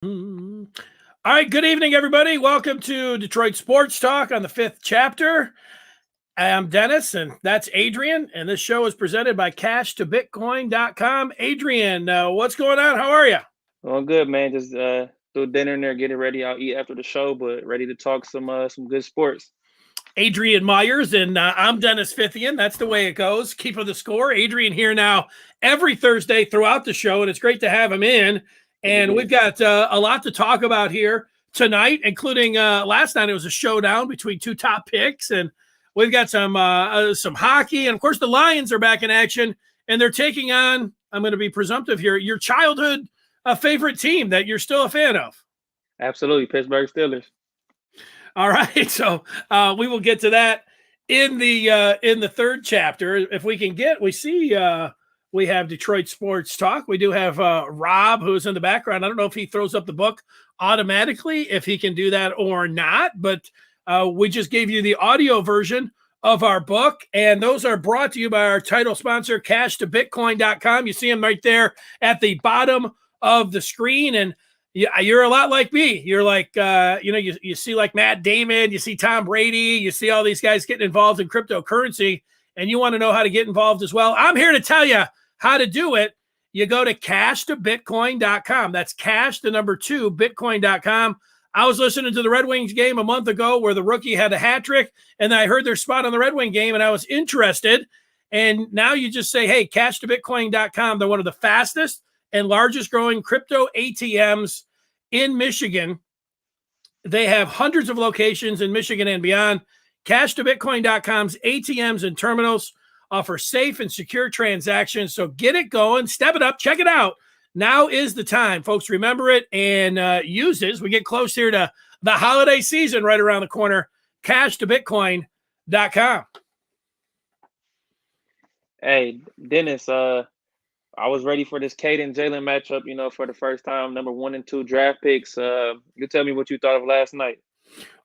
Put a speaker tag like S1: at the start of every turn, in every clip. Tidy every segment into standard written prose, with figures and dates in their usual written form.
S1: All right, good evening, everybody. Welcome to Detroit Sports Talk on the 5th chapter. I'm Dennis, and that's Adrian, and this show is presented by CashToBitcoin.com. Adrian, what's going on? How are you?
S2: Well, good, man. Just do dinner in there, getting ready. I'll eat after the show, but ready to talk some good sports.
S1: Adrian Myers, and I'm Dennis Fithian. That's the way it goes. Keeping the score. Adrian here now every Thursday throughout the show, and it's great to have him in. And we've got a lot to talk about here tonight, including last night. It was a showdown between two top picks, and we've got some hockey. And, of course, the Lions are back in action, and they're taking on, I'm going to be presumptive here, your childhood favorite team that you're still a fan of.
S2: Absolutely, Pittsburgh Steelers.
S1: All right, so we will get to that in the third chapter. If we can get, we have Detroit Sports Talk. We do have Rob, who's in the background. I don't know if he throws up the book automatically, if he can do that or not, but we just gave you the audio version of our book, and those are brought to you by our title sponsor, CashToBitcoin.com. You see them right there at the bottom of the screen, and you're a lot like me. You're like, you see like Matt Damon, you see Tom Brady, you see all these guys getting involved in cryptocurrency, and you want to know how to get involved as well. I'm here to tell you how to do it. You go to CashToBitcoin.com. That's cash, the number 2, Bitcoin.com. I was listening to the Red Wings game a month ago where the rookie had a hat trick, and I heard their spot on the Red Wing game, and I was interested. And now you just say, hey, CashToBitcoin.com. They're one of the fastest and largest growing crypto ATMs in Michigan. They have hundreds of locations in Michigan and beyond. CashToBitcoin.com's ATMs and terminals offer safe and secure transactions. So get it going, step it up, check it out. Now is the time, folks. Remember it and use it as we get close here to the holiday season right around the corner. CashToBitcoin.com.
S2: Hey, Dennis, I was ready for this Cade and Jalen matchup, for the first time, number 1 and 2 draft picks. You tell me what you thought of last night.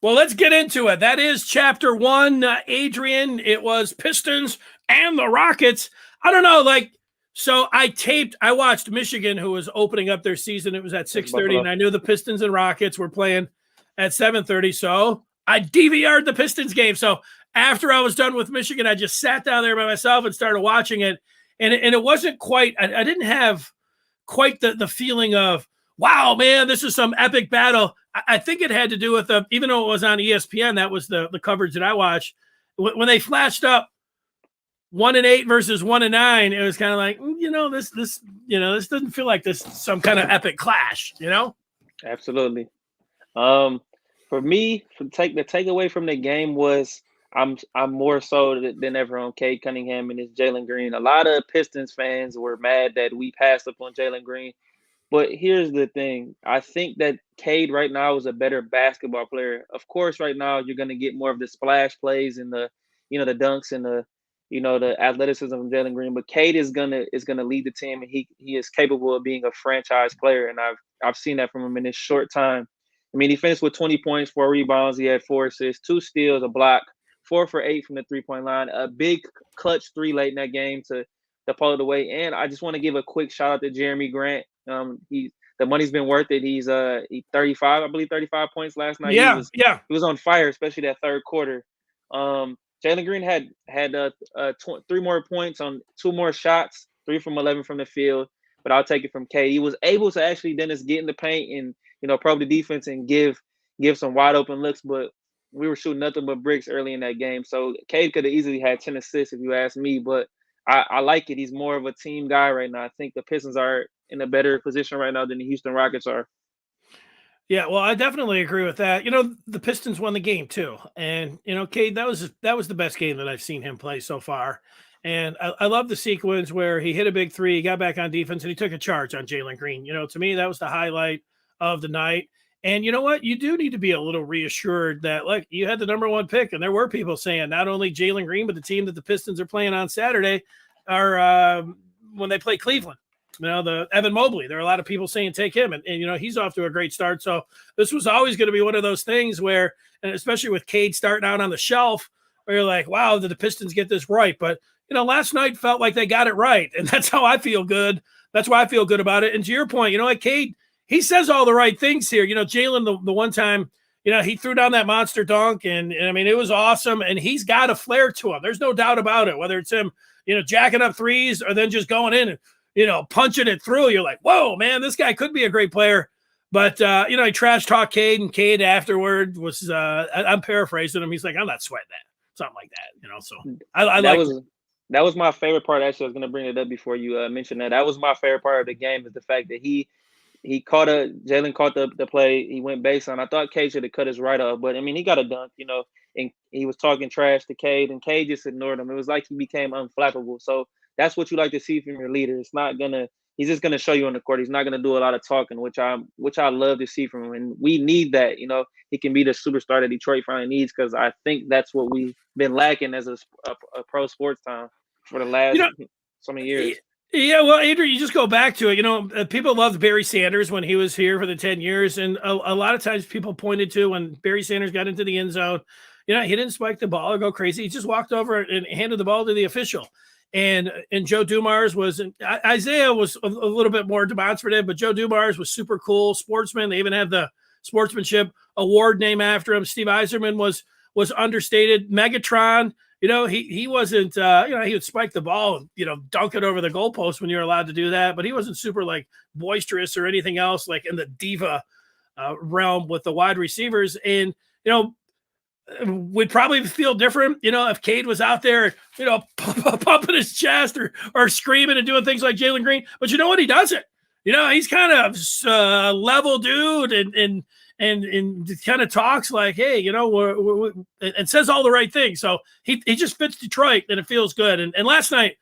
S1: Well, let's get into it. That is chapter 1, Adrian. It was Pistons and the Rockets. I don't know, so I watched Michigan, who was opening up their season. It was at 6:30, and I knew the Pistons and Rockets were playing at 7:30, so I DVR'd the Pistons game. So after I was done with Michigan, I just sat down there by myself and started watching it, and it wasn't quite – I didn't have quite the feeling of, wow, man, this is some epic battle. I think it had to do with even though it was on ESPN, that was the coverage that I watched. When they flashed up 1-8 versus 1-9, it was kind of like, this doesn't feel like this some kind of epic clash,
S2: Absolutely. For me, the takeaway from the game was I'm more so than ever on Cade Cunningham and his Jalen Green. A lot of Pistons fans were mad that we passed up on Jalen Green. But here's the thing. I think that Cade right now is a better basketball player. Of course, right now you're going to get more of the splash plays and the dunks and the athleticism of Jalen Green. But Cade is gonna lead the team, and he is capable of being a franchise player. And I've seen that from him in this short time. I mean, he finished with 20 points, 4 rebounds. He had 4 assists, 2 steals, a block, 4 for 8 from the 3-point line. A big clutch 3 late in that game to pull it away. And I just want to give a quick shout out to Jeremy Grant. The money's been worth it. He's 35, I believe 35 points last night. He was on fire, especially that third quarter. Jalen Green had 3 more points on 2 more shots, 3 from 11 from the field. But I'll take it from Cade. He was able to actually then just get in the paint and probe the defense and give some wide open looks. But we were shooting nothing but bricks early in that game. So Cade could have easily had 10 assists if you ask me. But I like it. He's more of a team guy right now. I think the Pistons are in a better position right now than the Houston Rockets are.
S1: Yeah, well, I definitely agree with that. The Pistons won the game too. And, Cade, that was the best game that I've seen him play so far. And I love the sequence where he hit a big 3, he got back on defense, and he took a charge on Jalen Green. To me, that was the highlight of the night. And you know what? You do need to be a little reassured that, look, you had the number 1 pick, and there were people saying not only Jalen Green, but the team that the Pistons are playing on Saturday are when they play Cleveland. The Evan Mobley, there are a lot of people saying take him, and he's off to a great start. So this was always going to be one of those things where, and especially with Cade starting out on the shelf, where you're like, wow, did the Pistons get this right? But last night felt like they got it right, and that's how I feel good. That's why I feel good about it. And to your point, Cade he says all the right things here. Jalen, the one time, he threw down that monster dunk, and I mean, it was awesome. And he's got a flair to him. There's no doubt about it. Whether it's him, jacking up threes or then just going in and, punching it through, you're like, whoa, man, this guy could be a great player. But, he trash talked Cade, and Cade afterward was, I'm paraphrasing him. He's like, I'm not sweating that. Something like that, So
S2: that was my favorite part. Actually, I was going to bring it up before you mentioned that. That was my favorite part of the game, is the fact that Jalen caught the play. He went baseline. I thought Cade should have cut his right off, but I mean, he got a dunk, and he was talking trash to Cade, and Cade just ignored him. It was like he became unflappable. So that's what you like to see from your leader. He's just gonna show you on the court. He's not gonna do a lot of talking, which I love to see from him. And we need that. He can be the superstar that Detroit finally needs, because I think that's what we've been lacking as a pro sports town for the last so many years.
S1: Yeah, well, Adrian, you just go back to it. People loved Barry Sanders when he was here for the 10 years. And a lot of times people pointed to when Barry Sanders got into the end zone, he didn't spike the ball or go crazy. He just walked over and handed the ball to the official. And Joe Dumars Isaiah was a little bit more demonstrative, but Joe Dumars was super cool sportsman. They even had the sportsmanship award named after him. Steve Eiserman was understated. Megatron, he wasn't, he would spike the ball and, dunk it over the goalpost when you're allowed to do that, but he wasn't super like boisterous or anything else like in the diva realm with the wide receivers. And, would probably feel different, if Cade was out there, pumping his chest or screaming and doing things like Jalen Green. But you know what? He doesn't. He's kind of level dude and kind of talks like, hey, and says all the right things. So he just fits Detroit, and it feels good. And last night,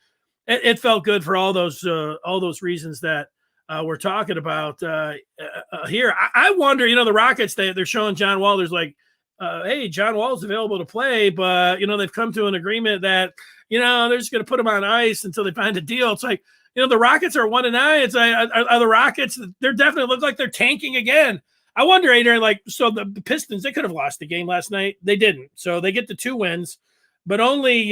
S1: it felt good for all those reasons that we're talking about here. I wonder, the Rockets, they're showing John Wall. There's like, hey, John Wall's available to play, but, they've come to an agreement that, they're just going to put him on ice until they find a deal. It's like, the Rockets are 1-9. It's like, are the Rockets, they're definitely look like they're tanking again. I wonder, Adrian, so the Pistons, they could have lost the game last night. They didn't. So they get the 2 wins, but only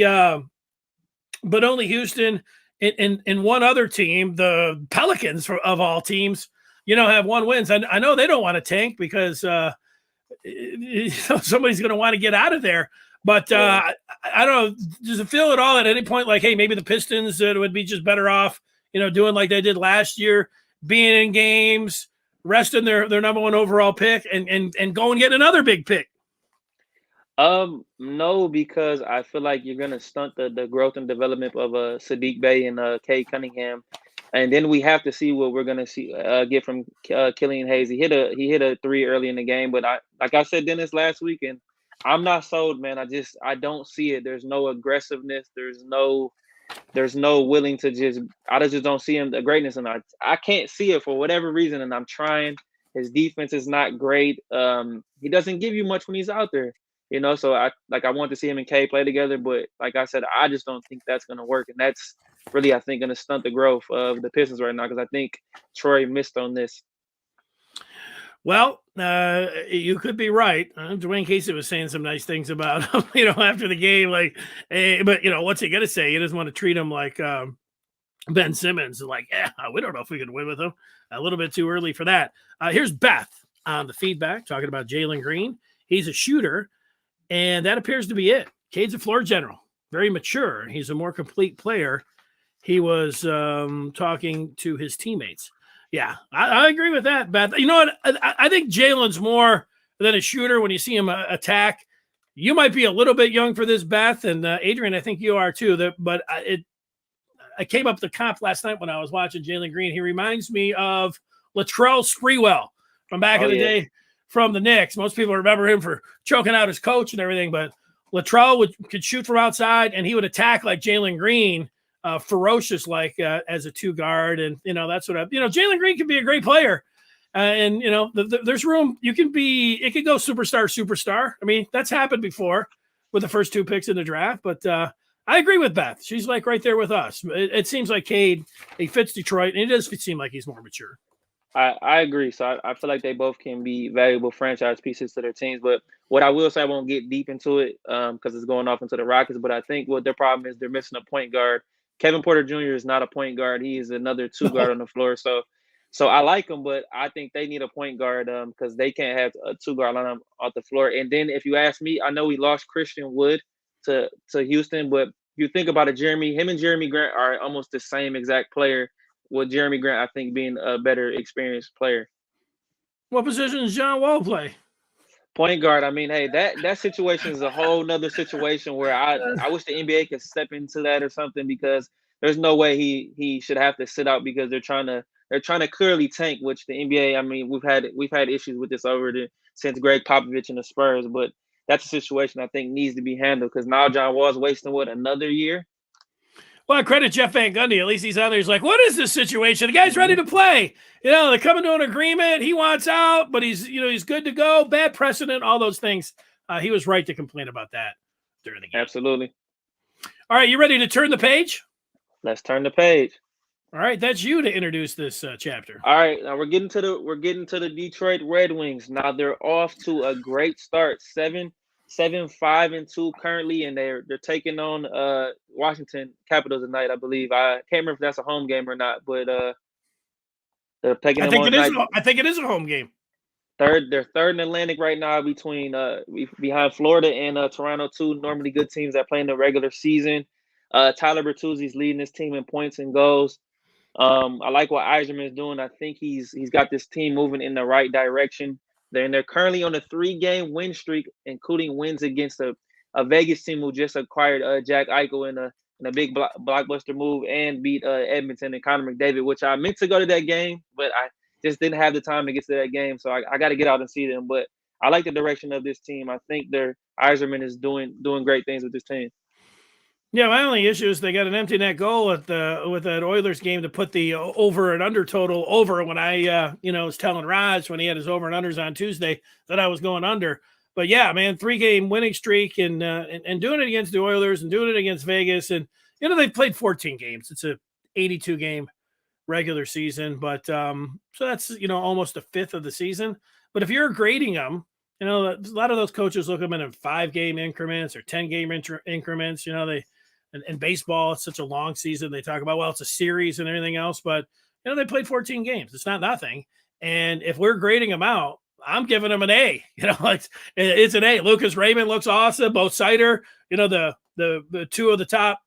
S1: Houston and one other team, the Pelicans of all teams, have 1 win. I know they don't want to tank because, somebody's going to want to get out of there. But I don't know. Does it feel at all at any point like, hey, maybe the Pistons would be just better off, doing like they did last year, being in games, resting their number 1 overall pick and go and get another big pick?
S2: No, because I feel like you're going to stunt the growth and development of Sadiq Bey and Cade Cunningham. And then we have to see what we're gonna get from Killian Hayes. He hit a 3 early in the game, but like I said, Dennis, last weekend, I'm not sold, man. I don't see it. There's no aggressiveness. There's no willing to I just don't see him the greatness, and I can't see it for whatever reason. And I'm trying. His defense is not great. He doesn't give you much when he's out there, So I want to see him and Cade play together, but like I said, I just don't think that's gonna work, and that's really, I think, going to stunt the growth of the Pistons right now, because I think Troy missed on this.
S1: Well, you could be right. Dwayne Casey was saying some nice things about him, after the game. Like, hey, but what's he gonna say? He doesn't want to treat him like Ben Simmons. Like, we don't know if we can win with him. A little bit too early for that. Here's Beth on the feedback talking about Jalen Green. He's a shooter, and that appears to be it. Cade's a floor general, very mature. He's a more complete player. He was talking to his teammates. Yeah, I agree with that, Beth. You know what? I think Jalen's more than a shooter when you see him attack. You might be a little bit young for this, Beth, and Adrian, I think you are too. But I came up with the comp last night when I was watching Jalen Green. He reminds me of Latrell Sprewell from back in the day from the Knicks. Most people remember him for choking out his coach and everything, but Latrell could shoot from outside, and he would attack like Jalen Green. Ferocious like as a 2 guard, and that's what Jalen Green can be a great player, and there's room. It could go superstar. I mean, that's happened before with the first 2 picks in the draft. But I agree with Beth. She's like right there with us. It seems like Cade, he fits Detroit, and it does seem like he's more mature.
S2: I agree. So I feel like they both can be valuable franchise pieces to their teams. But what I will say, I won't get deep into it because it's going off into the Rockets. But I think what their problem is, they're missing a point guard. Kevin Porter Jr. is not a point guard. He is another 2 guard on the floor. So So I like them, but I think they need a point guard because they can't have a two-guard line off the floor. And then if you ask me, I know we lost Christian Wood to Houston, but if you think about it, him and Jeremy Grant are almost the same exact player, with Jeremy Grant, I think, being a better experienced player.
S1: What position does John Wall play?
S2: Point guard. I mean, hey, that situation is a whole nother situation where I wish the NBA could step into that or something, because there's no way he should have to sit out because they're trying to clearly tank, which the NBA, I mean, we've had issues with this since Greg Popovich and the Spurs, but that's a situation I think needs to be handled, because now John Wall's wasting another year.
S1: Well, I credit Jeff Van Gundy. At least he's out there. He's like, what is this situation? The guy's ready to play. They're coming to an agreement. He wants out, but he's good to go. Bad precedent, all those things. He was right to complain about that during the game.
S2: Absolutely.
S1: All right, you ready to turn the page?
S2: Let's turn the page.
S1: All right, that's you to introduce this chapter.
S2: All right, now we're getting to the Detroit Red Wings. Now they're off to a great start, 7-5-2 currently, and they're taking on Washington Capitals tonight, I believe. I can't remember if that's a home game or not, but they're taking them on tonight.
S1: I think it is a home game.
S2: They're third in Atlantic right now, behind Florida and Toronto, two normally good teams that play in the regular season. Tyler Bertuzzi's leading this team in points and goals. I like what Yzerman is doing. I think he's got this team moving in the right direction. They're currently on a 3-game win streak, including wins against a Vegas team who just acquired Jack Eichel in a big blockbuster move, and beat Edmonton and Connor McDavid, which I meant to go to that game, but I just didn't have the time to get to that game. So I got to get out and see them. But I like the direction of this team. I think Yzerman is doing great things with this team.
S1: Yeah, my only issue is they got an empty net goal with that Oilers game to put the over and under total over, when I was telling Raj when he had his over and unders on Tuesday that I was going under. But yeah, man, 3-game winning streak and doing it against the Oilers and doing it against Vegas, and they've played 14 games. It's a 82-game regular season, but so that's almost a fifth of the season. But if you're grading them, a lot of those coaches look at them in 5-game increments or 10-game increments. In baseball, it's such a long season. They talk about, well, it's a series and everything else, but they played 14 games. It's not nothing. And if we're grading them out, I'm giving them an A. It's an A. Lucas Raymond looks awesome. Bo Sider, the two of the top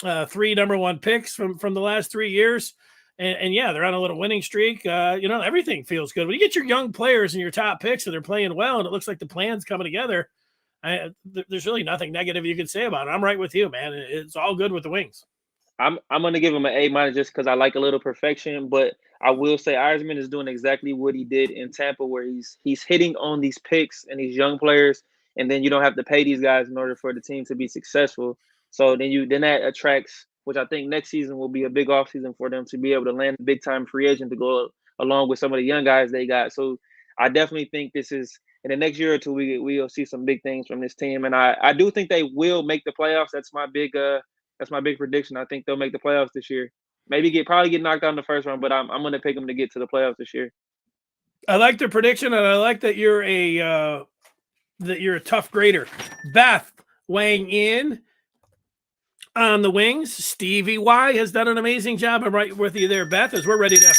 S1: 3 number 1 picks from the last 3 years. And yeah, they're on a little winning streak. Everything feels good. When you get your young players and your top picks and they're playing well, and it looks like the plan's coming together, there's really nothing negative you can say about it. I'm right with you, man. It's all good with the Wings.
S2: I'm going to give him an A- just because I like a little perfection, but I will say Yzerman is doing exactly what he did in Tampa, where he's hitting on these picks and these young players, and then you don't have to pay these guys in order for the team to be successful. So then that attracts, which I think next season will be a big offseason for them to be able to land a big-time free agent to go along with some of the young guys they got. So I definitely think this is, in the next year or two, we'll see some big things from this team, and I do think they will make the playoffs. That's my big prediction. I think they'll make the playoffs this year. Probably get knocked out in the first round, but I'm going to pick them to get to the playoffs this year.
S1: I like the prediction, and I like that you're a tough grader. Beth weighing in on the Wings. Stevie Y has done an amazing job. I'm right with you there, Beth, as we're ready to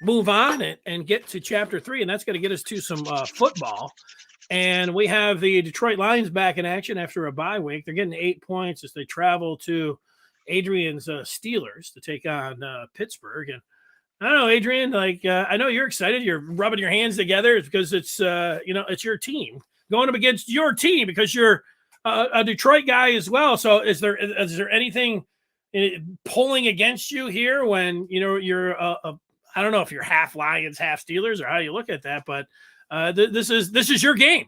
S1: move on and get to chapter 3, and that's going to get us to some football. And we have the Detroit Lions back in action after a bye week. They're getting 8 points as they travel to Adrian's Steelers to take on Pittsburgh. And I don't know, Adrian, I know you're excited. You're rubbing your hands together because it's it's your team going up against your team because you're a Detroit guy as well. So is there anything pulling against you here when you're I don't know if you're half Lions, half Steelers, or how you look at that, but this is your game.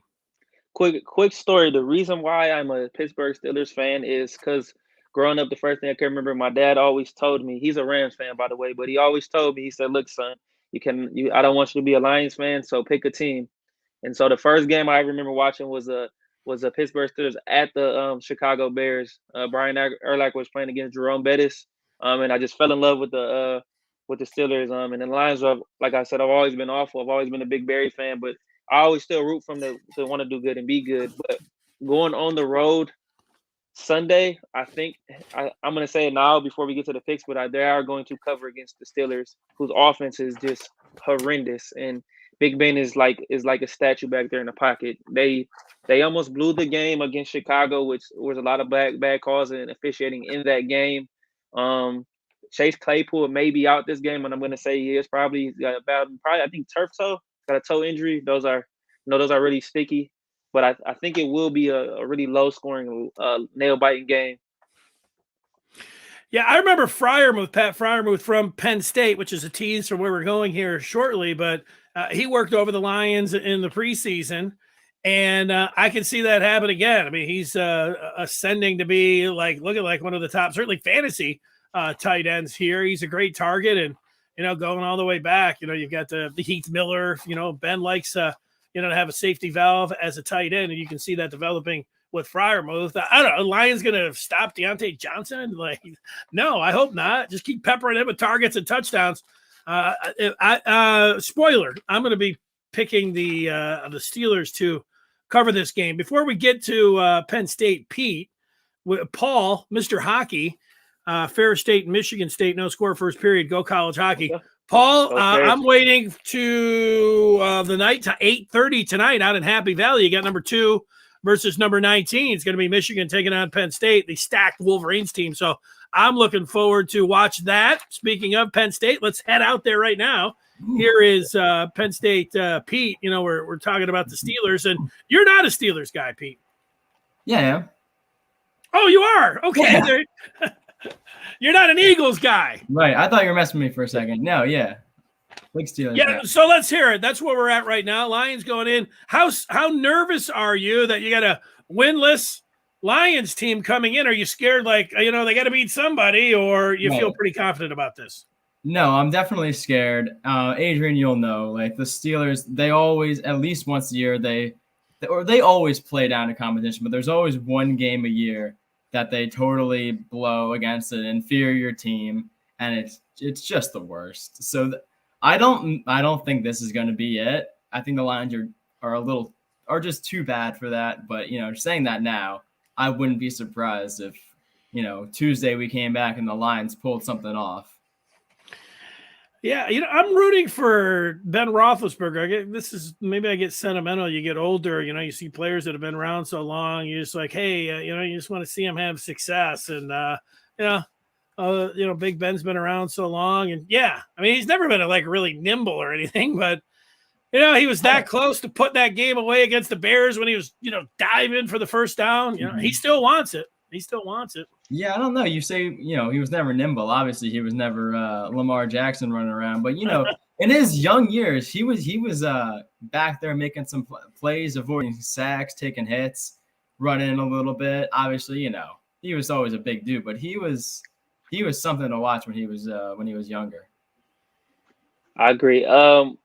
S2: Quick story. The reason why I'm a Pittsburgh Steelers fan is because growing up, the first thing I can remember, my dad always told me, he's a Rams fan, by the way, but he always told me, he said, look, son, I don't want you to be a Lions fan, so pick a team. And so the first game I remember watching was a Pittsburgh Steelers at the Chicago Bears. Brian Urlacher was playing against Jerome Bettis, and I just fell in love with the Steelers. And the Lions, like I said, I've always been awful. I've always been a big Barry fan, but I always still root for them to want to do good and be good. But going on the road Sunday, I think I'm going to say it now before we get to the picks, but they are going to cover against the Steelers, whose offense is just horrendous. And Big Ben is like a statue back there in the pocket. They almost blew the game against Chicago, which was a lot of bad calls and officiating in that game. Chase Claypool may be out this game, and I'm going to say he is probably I think turf toe, got a toe injury. Those are really sticky, but I think it will be a really low scoring, nail biting game.
S1: Yeah, I remember Pat Fryermuth from Penn State, which is a tease from where we're going here shortly, but he worked over the Lions in the preseason, and I can see that happen again. I mean, he's ascending to be looking like one of the top, certainly fantasy tight ends here. He's a great target, and going all the way back, you've got the Heath Miller. Ben likes to have a safety valve as a tight end, and you can see that developing with Fryermuth. I don't know. Lions going to stop Deonte Johnson? No, I hope not. Just keep peppering him with targets and touchdowns. Spoiler, I'm going to be picking the Steelers to cover this game. Before we get to Penn State, Pete, Paul, Mr. Hockey, Ferris State, Michigan State, no score first period, go college hockey. Paul, I'm waiting to the night to 8:30 tonight out in Happy Valley. You got number 2 versus number 19. It's going to be Michigan taking on Penn State, the stacked Wolverines team. So I'm looking forward to watch that. Speaking of Penn State, let's head out there right now. Here is Penn State Pete. We're talking about the Steelers, and you're not a Steelers guy, Pete.
S3: Yeah, I am.
S1: Oh, you are? Okay.
S3: Yeah.
S1: You're not an Eagles guy.
S3: Right. I thought you were messing with me for a second. No, yeah. Big Steelers.
S1: Yeah, so let's hear it. That's where we're at right now. Lions going in. How nervous are you that you got a winless Lions team coming in? Are you scared they got to beat somebody, or you feel pretty confident about this?
S3: No, I'm definitely scared. Adrian, you'll know, the Steelers, they always, at least once a year, they always play down to competition, but there's always one game a year that they totally blow against an inferior team, and it's just the worst. So I don't think this is going to be it. I think the Lions are just too bad for that. But saying that now, I wouldn't be surprised if Tuesday we came back and the Lions pulled something off.
S1: Yeah, I'm rooting for Ben Roethlisberger. Maybe I get sentimental. You get older, you see players that have been around so long. You're just like, hey, you just want to see them have success, and Big Ben's been around so long, and he's never been really nimble or anything, but he was that close to put that game away against the Bears when he was diving for the first down. He still wants it. Yeah,
S3: I don't know. You say he was never nimble. Obviously, he was never Lamar Jackson running around, but in his young years, he was back there making some plays, avoiding sacks, taking hits, running a little bit. Obviously, he was always a big dude, but he was something to watch when he was younger.
S2: I agree.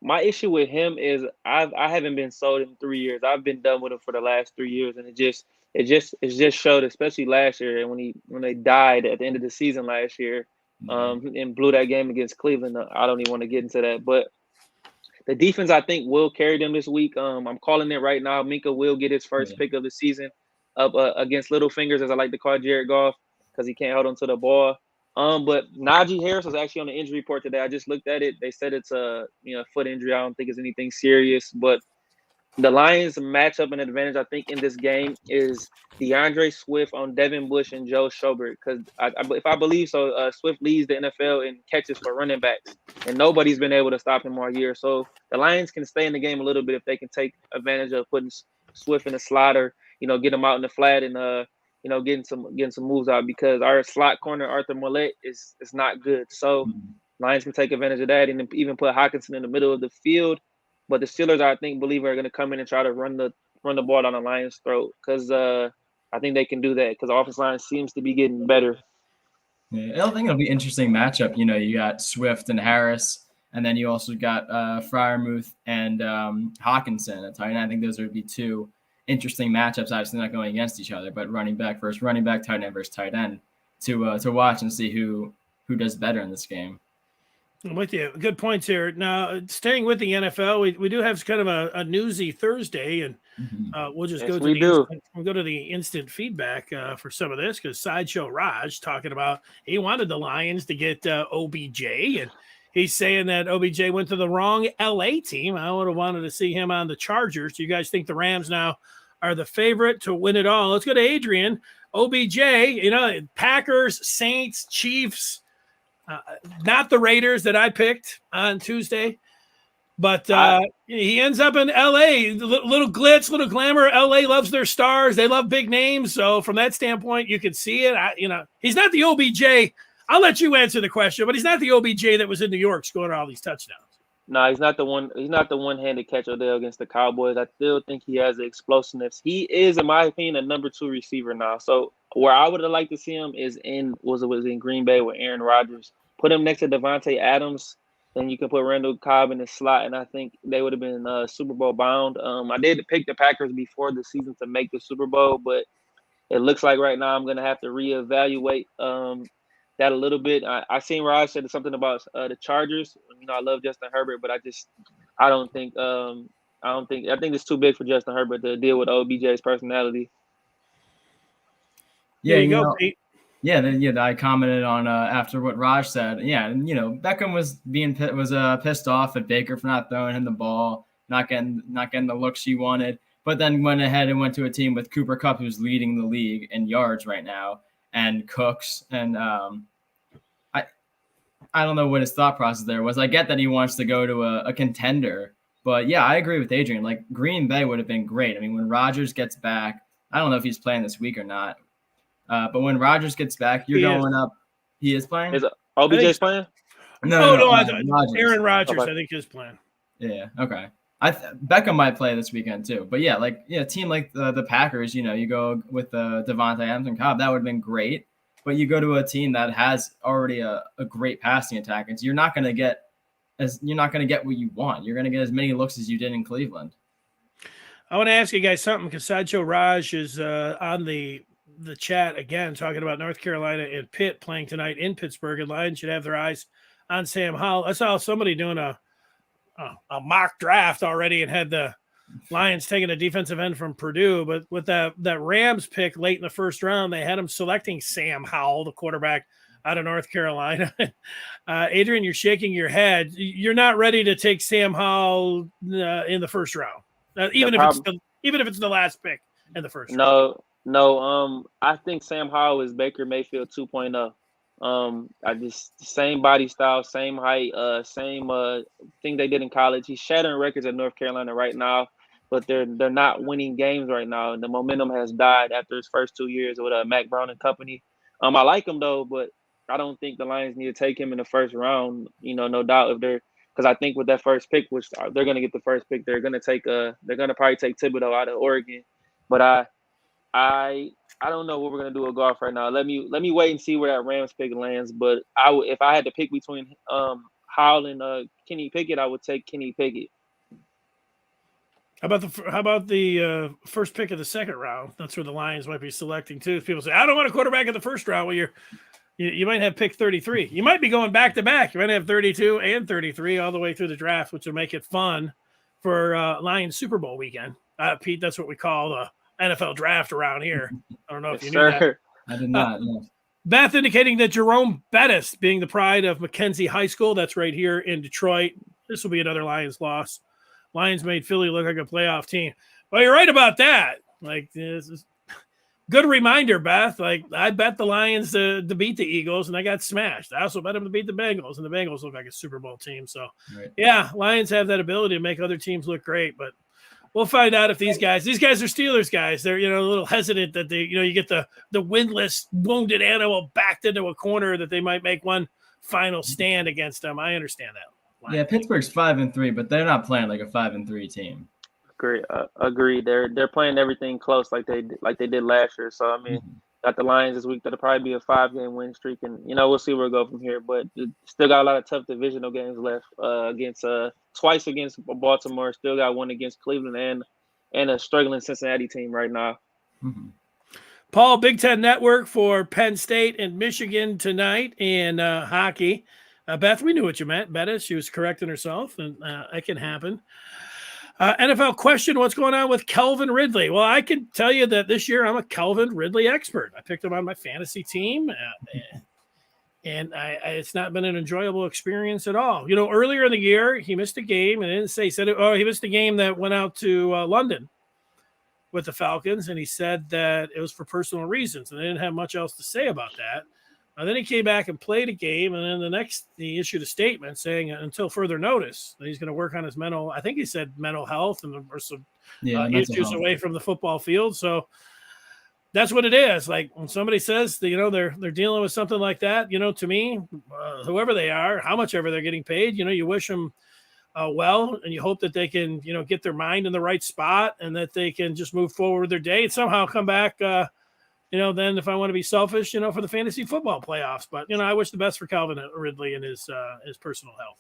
S2: My issue with him is I haven't been sold in 3 years. I've been done with him for the last 3 years, and it just showed, especially last year, and when they died at the end of the season last year, and blew that game against Cleveland. I don't even want to get into that, but the defense I think will carry them this week. I'm calling it right now. Minka will get his first pick of the season up against Little Fingers, as I like to call Jared Goff, because he can't hold on to the ball. But Najee Harris was actually on the injury report today. I just looked at it. They said it's a foot injury. I don't think it's anything serious. But the Lions match up an advantage, I think, in this game is DeAndre Swift on Devin Bush and Joe Schobert. Because if I believe so, Swift leads the NFL in catches for running backs, and nobody's been able to stop him all year. So the Lions can stay in the game a little bit if they can take advantage of putting Swift in the slaughter, get him out in the flat and getting some moves out, because our slot corner Arthur Mollett is not good. So Lions can take advantage of that and even put Hockenson in the middle of the field. But the Steelers, I think, are going to come in and try to run the ball down the Lions' throat, because I think they can do that, because the offensive line seems to be getting better.
S3: Yeah, I think it'll be an interesting matchup. You got Swift and Harris, and then you also got Fryermuth and Hockenson at tight end. I think those would be two interesting matchups. Obviously not going against each other, but running back versus running back, tight end versus tight end to watch and see who does better in this game.
S1: I'm with you. Good points here. Now, staying with the NFL, we do have kind of a newsy Thursday, and we'll just go to the instant feedback for some of this, because Sideshow Raj talking about he wanted the Lions to get OBJ, and He's saying that OBJ went to the wrong LA team. I would have wanted to see him on the Chargers. Do you guys think the Rams now are the favorite to win it all? Let's go to Adrian. OBJ, Packers, Saints, Chiefs, not the Raiders that I picked on Tuesday. But he ends up in L.A. Little glitz, little glamour. L.A. loves their stars. They love big names. So from that standpoint, you can see it. He's not the OBJ. I'll let you answer the question, but he's not the OBJ that was in New York scoring all these touchdowns.
S2: No, he's not the one. He's not the one-handed catch Odell against the Cowboys. I still think he has the explosiveness. He is, in my opinion, a number 2 receiver now. So where I would have liked to see him is in Green Bay with Aaron Rodgers. Put him next to Devontae Adams. Then you can put Randall Cobb in the slot, and I think they would have been Super Bowl bound. I did pick the Packers before the season to make the Super Bowl, but it looks like right now I'm going to have to reevaluate that a little bit. I seen Raj said something about the Chargers. I love Justin Herbert, but I think it's too big for Justin Herbert to deal with OBJ's personality.
S1: Yeah, you go, Pete.
S3: Yeah, I commented on after what Raj said. Yeah, and Beckham was pissed off at Baker for not throwing him the ball, not getting the look she wanted. But then went ahead and went to a team with Cooper Kupp, who's leading the league in yards right now, and Cooks. And I don't know what his thought process there was. I get that he wants to go to a contender, but yeah, I agree with Adrian. Like Green Bay would have been great. I mean, when Rodgers gets back, I don't know if he's playing this week or not. But when Rodgers gets back, you're going up. He is playing?
S2: Is OBJ playing?
S1: No, Aaron Rodgers, I think, is playing.
S3: Yeah, okay. Beckham might play this weekend too. But yeah, a team like the Packers, you go with Devontae Adams and Cobb, that would have been great. But you go to a team that has already a great passing attack, and so you're not going to get what you want. You're going to get as many looks as you did in Cleveland.
S1: I want to ask you guys something because Sideshow Raj is on the chat again, talking about North Carolina and Pitt playing tonight in Pittsburgh, and Lions should have their eyes on Sam Howell. I saw somebody doing a mock draft already and had the Lions taking a defensive end from Purdue, but with that Rams pick late in the first round, they had him selecting Sam Howell, the quarterback out of North Carolina. Adrian, you're shaking your head. You're not ready to take Sam Howell in the first round, even if it's the last pick in the first round.
S2: No, I think Sam Howell is Baker Mayfield 2.0. Same body style, same height, same thing they did in college. He's shattering records at North Carolina right now, but they're not winning games right now, and the momentum has died after his first 2 years with Mac Brown and company. I like him though, but I don't think the Lions need to take him in the first round. No doubt because I think with that first pick, which they're going to get the first pick, they're going to probably take Thibodeau out of Oregon, but I don't know what we're gonna do with golf right now. Let me wait and see where that Rams pick lands. But if I had to pick between Howell and Kenny Pickett, I would take Kenny Pickett.
S1: How about the first pick of the second round? That's where the Lions might be selecting too. People say, I don't want a quarterback in the first round. Well, you might have pick 33. You might be going back to back. You might have 32 and 33 all the way through the draft, which will make it fun for Lions Super Bowl weekend. Pete, that's what we call the NFL draft around here. I don't know if you knew that.
S3: I did not. No.
S1: Beth indicating that Jerome Bettis being the pride of Mackenzie High School. That's right here in Detroit. This will be another Lions loss. Lions made Philly look like a playoff team. Well, you're right about that. This is good reminder, Beth. I bet the Lions to beat the Eagles, and I got smashed. I also bet them to beat the Bengals, and the Bengals look like a Super Bowl team. So, right. Yeah, Lions have that ability to make other teams look great, but we'll find out if these guys are Steelers guys. They're, a little hesitant that they, you get the winless wounded animal backed into a corner that they might make one final stand against them. I understand that.
S3: Yeah, Pittsburgh's 5-3, but they're not playing like a 5-3 team.
S2: Agree. They're playing everything close like they did last year. So I mean, got the Lions this week. That'll probably be a 5-game win streak, and we'll see where we go from here. But still got a lot of tough divisional games left. Twice against Baltimore. Still got one against Cleveland and a struggling Cincinnati team right now.
S3: Mm-hmm.
S1: Paul, Big Ten Network for Penn State and Michigan tonight in hockey. Beth, we knew what you meant. Bettis, she was correcting herself, and it can happen. NFL question, what's going on with Calvin Ridley? Well, I can tell you that this year I'm a Calvin Ridley expert. I picked him on my fantasy team. And it's not been an enjoyable experience at all. Earlier in the year, he missed a game and didn't say, he said, he missed a game that went out to London with the Falcons. And he said that it was for personal reasons. And they didn't have much else to say about that. Then he came back and played a game. And then he issued a statement saying until further notice that he's going to work on his I think he said mental health and or some issues away from the football field. So that's what it is. Like when somebody says that, they're dealing with something like that, to me, whoever they are, how much ever they're getting paid, you wish them well, and you hope that they can, get their mind in the right spot and that they can just move forward with their day and somehow come back, then if I want to be selfish, for the fantasy football playoffs. But, I wish the best for Calvin Ridley and his personal health.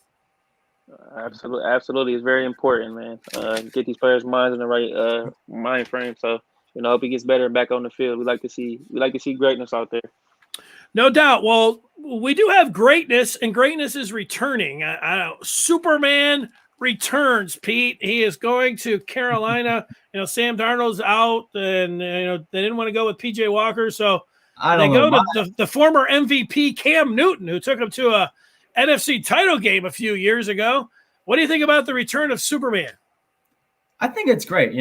S2: Absolutely. Absolutely. It's very important, man. Get these players' minds in the right mind frame. So, hope he gets better back on the field. We like to see greatness out there.
S1: No doubt. Well, we do have greatness, and greatness is returning. Superman returns, Pete. He is going to Carolina. Sam Darnold's out, and they didn't want to go with PJ Walker, so they go to the former MVP Cam Newton, who took him to a NFC title game a few years ago. What do you think about the return of Superman?
S3: I think it's great.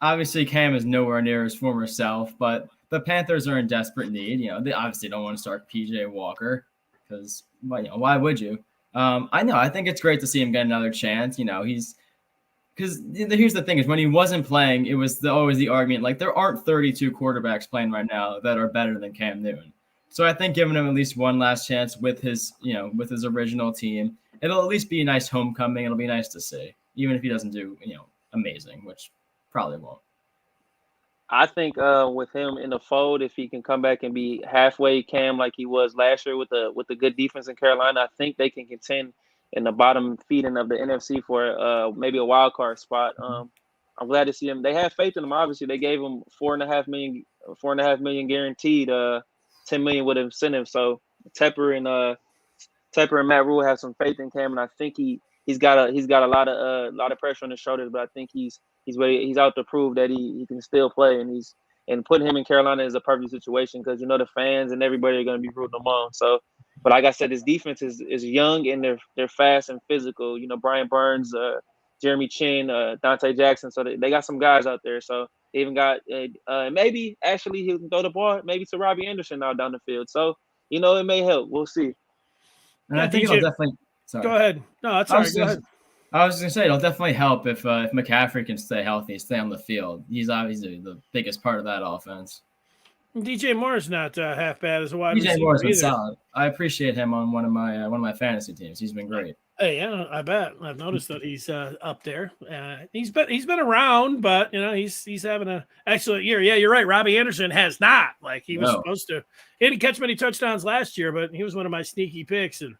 S3: Obviously Cam is nowhere near his former self, but the Panthers are in desperate need. They obviously don't want to start PJ Walker because, why would you? I think it's great to see him get another chance. Because here's the thing is when he wasn't playing, it was always the argument, like there aren't 32 quarterbacks playing right now that are better than Cam Newton. So I think giving him at least one last chance with his original team, it'll at least be a nice homecoming. It'll be nice to see, even if he doesn't do, amazing, which probably won't.
S2: I think with him in the fold, if he can come back and be halfway Cam like he was last year with the good defense in Carolina, I think they can contend in the bottom feeding of the NFC for maybe a wild card spot. I'm glad to see him. They have faith in him. Obviously, they gave him $4.5 million guaranteed, $10 million with incentive. So Tepper and Matt Rule have some faith in Cam, and I think he's got a lot of pressure on his shoulders, but I think he's out to prove that he can still play, and putting him in Carolina is a perfect situation because the fans and everybody are going to be rooting him on. So, but like I said, his defense is young and they're fast and physical. Brian Burns, Jeremy Chin, Deonte Jackson. So they got some guys out there. So they even got maybe actually he can throw the ball maybe to Robbie Anderson now down the field. So it may help. We'll see.
S3: And I think it'll definitely. Sorry.
S1: Go ahead. No, that's all right. Go ahead.
S3: I was going to say it'll definitely help if McCaffrey can stay healthy, stay on the field. He's obviously the biggest part of that offense.
S1: DJ Moore's not half bad as a wide receiver.
S3: DJ Moore's been solid. I appreciate him on one of my fantasy teams. He's been great.
S1: Hey, yeah, I bet. I've noticed that he's up there. He's been around, but he's having an excellent year. Yeah, you're right. Robbie Anderson has not. Like he was supposed to. He didn't catch many touchdowns last year, but he was one of my sneaky picks and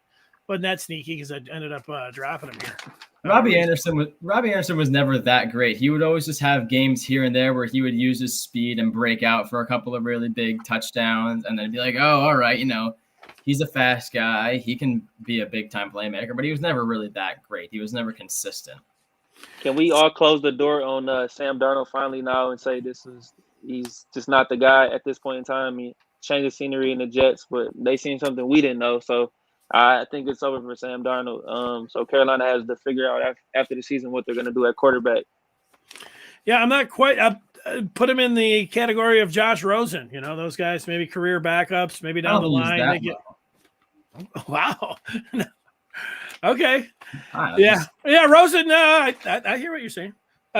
S1: wasn't that sneaky because I ended up dropping him here.
S3: Robbie Anderson was never that great. He would always just have games here and there where he would use his speed and break out for a couple of really big touchdowns and then be like, oh, all right, he's a fast guy. He can be a big-time playmaker, but he was never really that great. He was never consistent.
S2: Can we all close the door on Sam Darnold finally now and say he's just not the guy at this point in time? He changed the scenery in the Jets, but they seen something we didn't know, so I think it's over for Sam Darnold. So Carolina has to figure out after the season what they're going to do at quarterback.
S1: Yeah, I'm not quite – put him in the category of Josh Rosen. Those guys, maybe career backups, maybe down the line. They get – wow. Okay. Yeah, Rosen, I hear what you're saying.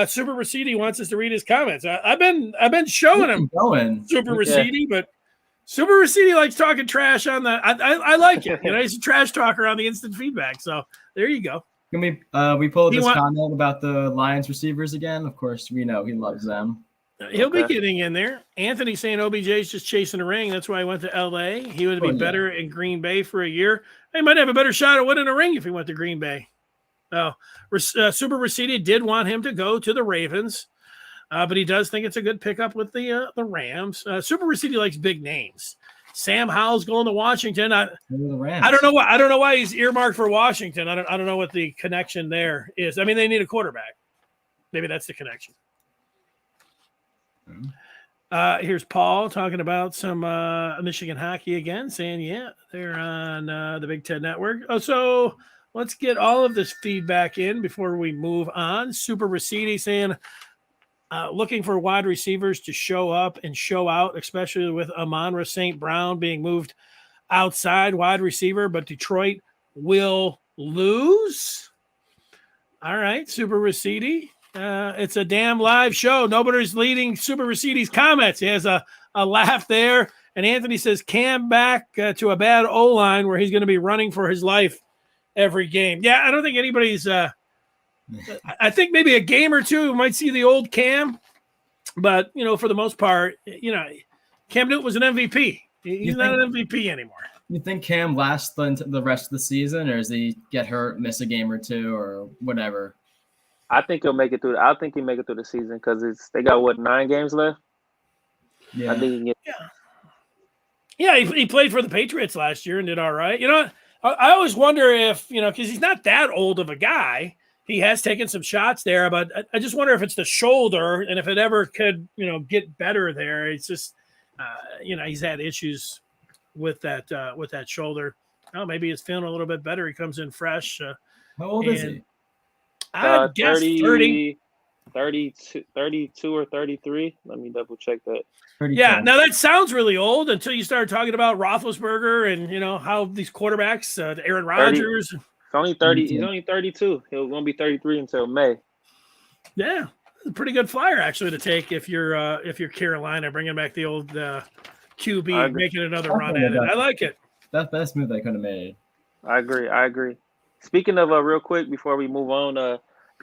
S1: Super Raciti wants us to read his comments. I've been showing him Super Raciti, but Super Raciti likes talking trash on the. I like it. He's a trash talker on the instant feedback. So there you go.
S3: Can we pull this comment about the Lions receivers again? Of course, we know he loves them.
S1: He'll be getting in there. Anthony saying OBJ's just chasing a ring. That's why he went to LA. He would be better in Green Bay for a year. He might have a better shot at winning a ring if he went to Green Bay. Super Raciti did want him to go to the Ravens. But he does think it's a good pickup with the Rams. Super Raciti likes big names. Sam Howell's going to Washington. I don't know why. I don't know why he's earmarked for Washington. I don't know what the connection there is. I mean, they need a quarterback. Maybe that's the connection. Here's Paul talking about some Michigan hockey again, saying, yeah, they're on the Big Ten Network. Oh, so let's get all of this feedback in before we move on. Super Raciti saying, looking for wide receivers to show up and show out, especially with Amon-Ra St. Brown being moved outside wide receiver, but Detroit will lose. All right, Super Raciti. It's a damn live show. Nobody's leading Super Raciti's comments. He has a laugh there. And Anthony says, Cam back to a bad O-line where he's going to be running for his life every game. Yeah, I don't think anybody's I think maybe a game or two might see the old Cam. But, for the most part, Cam Newton was an MVP. He's not an MVP anymore.
S3: You think Cam lasts the rest of the season, or does he get hurt, miss a game or two, or whatever?
S2: I think he'll make it through. I think he'll make it through the season because they got 9 games left.
S3: Yeah,
S2: I think
S1: he played for the Patriots last year and did all right. I always wonder if because he's not that old of a guy. He has taken some shots there, but I just wonder if it's the shoulder and if it ever could get better there. It's just he's had issues with that shoulder. Oh, maybe he's feeling a little bit better. He comes in fresh.
S3: How old is he?
S1: I guess 30.
S2: 32 or 33. Let me double check that.
S3: 32.
S1: Yeah, now that sounds really old until you start talking about Roethlisberger and how these quarterbacks, Aaron Rodgers.
S2: He's only 30. He's only 32. He'll gonna be 33 until May.
S1: Yeah, a pretty good flyer actually to take if you're Carolina, bringing back the old QB, making another run at it. I like it.
S3: That's the best move they could have made.
S2: I agree. Speaking of real quick before we move on,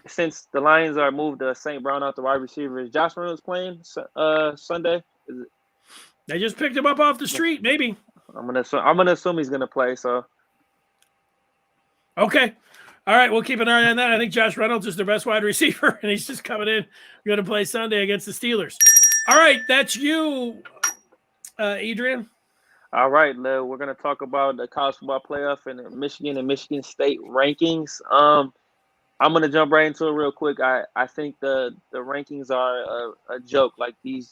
S2: since the Lions are moved St. Brown out the wide receiver, is Josh Reynolds playing Sunday?
S1: They just picked him up off the street. Maybe.
S2: I'm gonna assume he's gonna play. So.
S1: Okay. All right, we'll keep an eye on that. I think Josh Reynolds is their best wide receiver, and he's just coming in. Going to play Sunday against the Steelers. All right, that's you, Adrian.
S2: All right, we're going to talk about the college football playoff and Michigan and Michigan State rankings. I'm going to jump right into it real quick. I think the rankings are a joke. Like we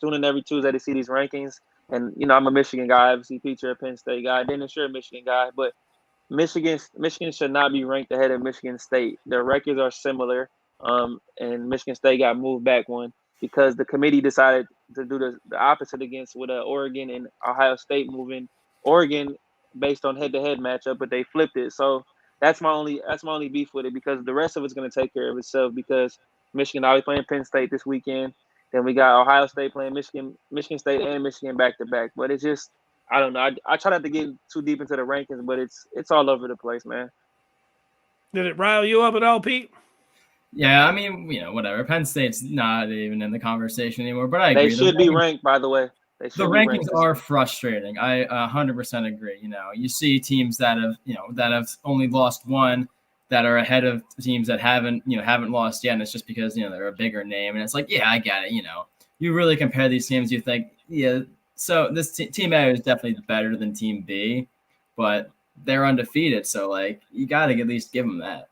S2: tune in every Tuesday to see these rankings. And, I'm a Michigan guy, obviously feature a Penn State guy, then sure a Michigan guy. But Michigan should not be ranked ahead of Michigan State. Their records are similar, and Michigan State got moved back one because the committee decided to do the opposite with Oregon and Ohio State moving Oregon based on head-to-head matchup, but they flipped it. So that's my only beef with it because the rest of it's going to take care of itself because Michigan always playing Penn State this weekend. Then we got Ohio State playing Michigan State and Michigan back-to-back. But it's just I don't know. I try not to get too deep into the rankings, but it's all over the place, man. Did
S1: it rile you up at all, Pete?
S3: Yeah, I mean, whatever. Penn State's not even in the conversation anymore, but I agree.
S2: They should be ranked, by the way.
S3: The rankings are frustrating. I 100% agree. You see teams that have only lost one that are ahead of teams that haven't lost yet, and it's just because they're a bigger name, and it's like, yeah, I get it. You really compare these teams, you think, yeah. So this team A is definitely better than team B, but they're undefeated. So you got to at least give them that.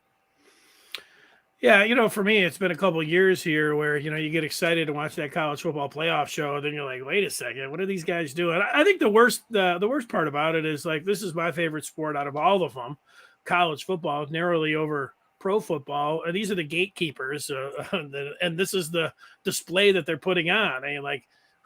S1: Yeah, for me, it's been a couple of years here where, you get excited to watch that college football playoff show. And then you're like, wait a second, what are these guys doing? I think the worst part about it is this is my favorite sport out of all of them, college football, narrowly over pro football. And these are the gatekeepers. And this is the display that they're putting on.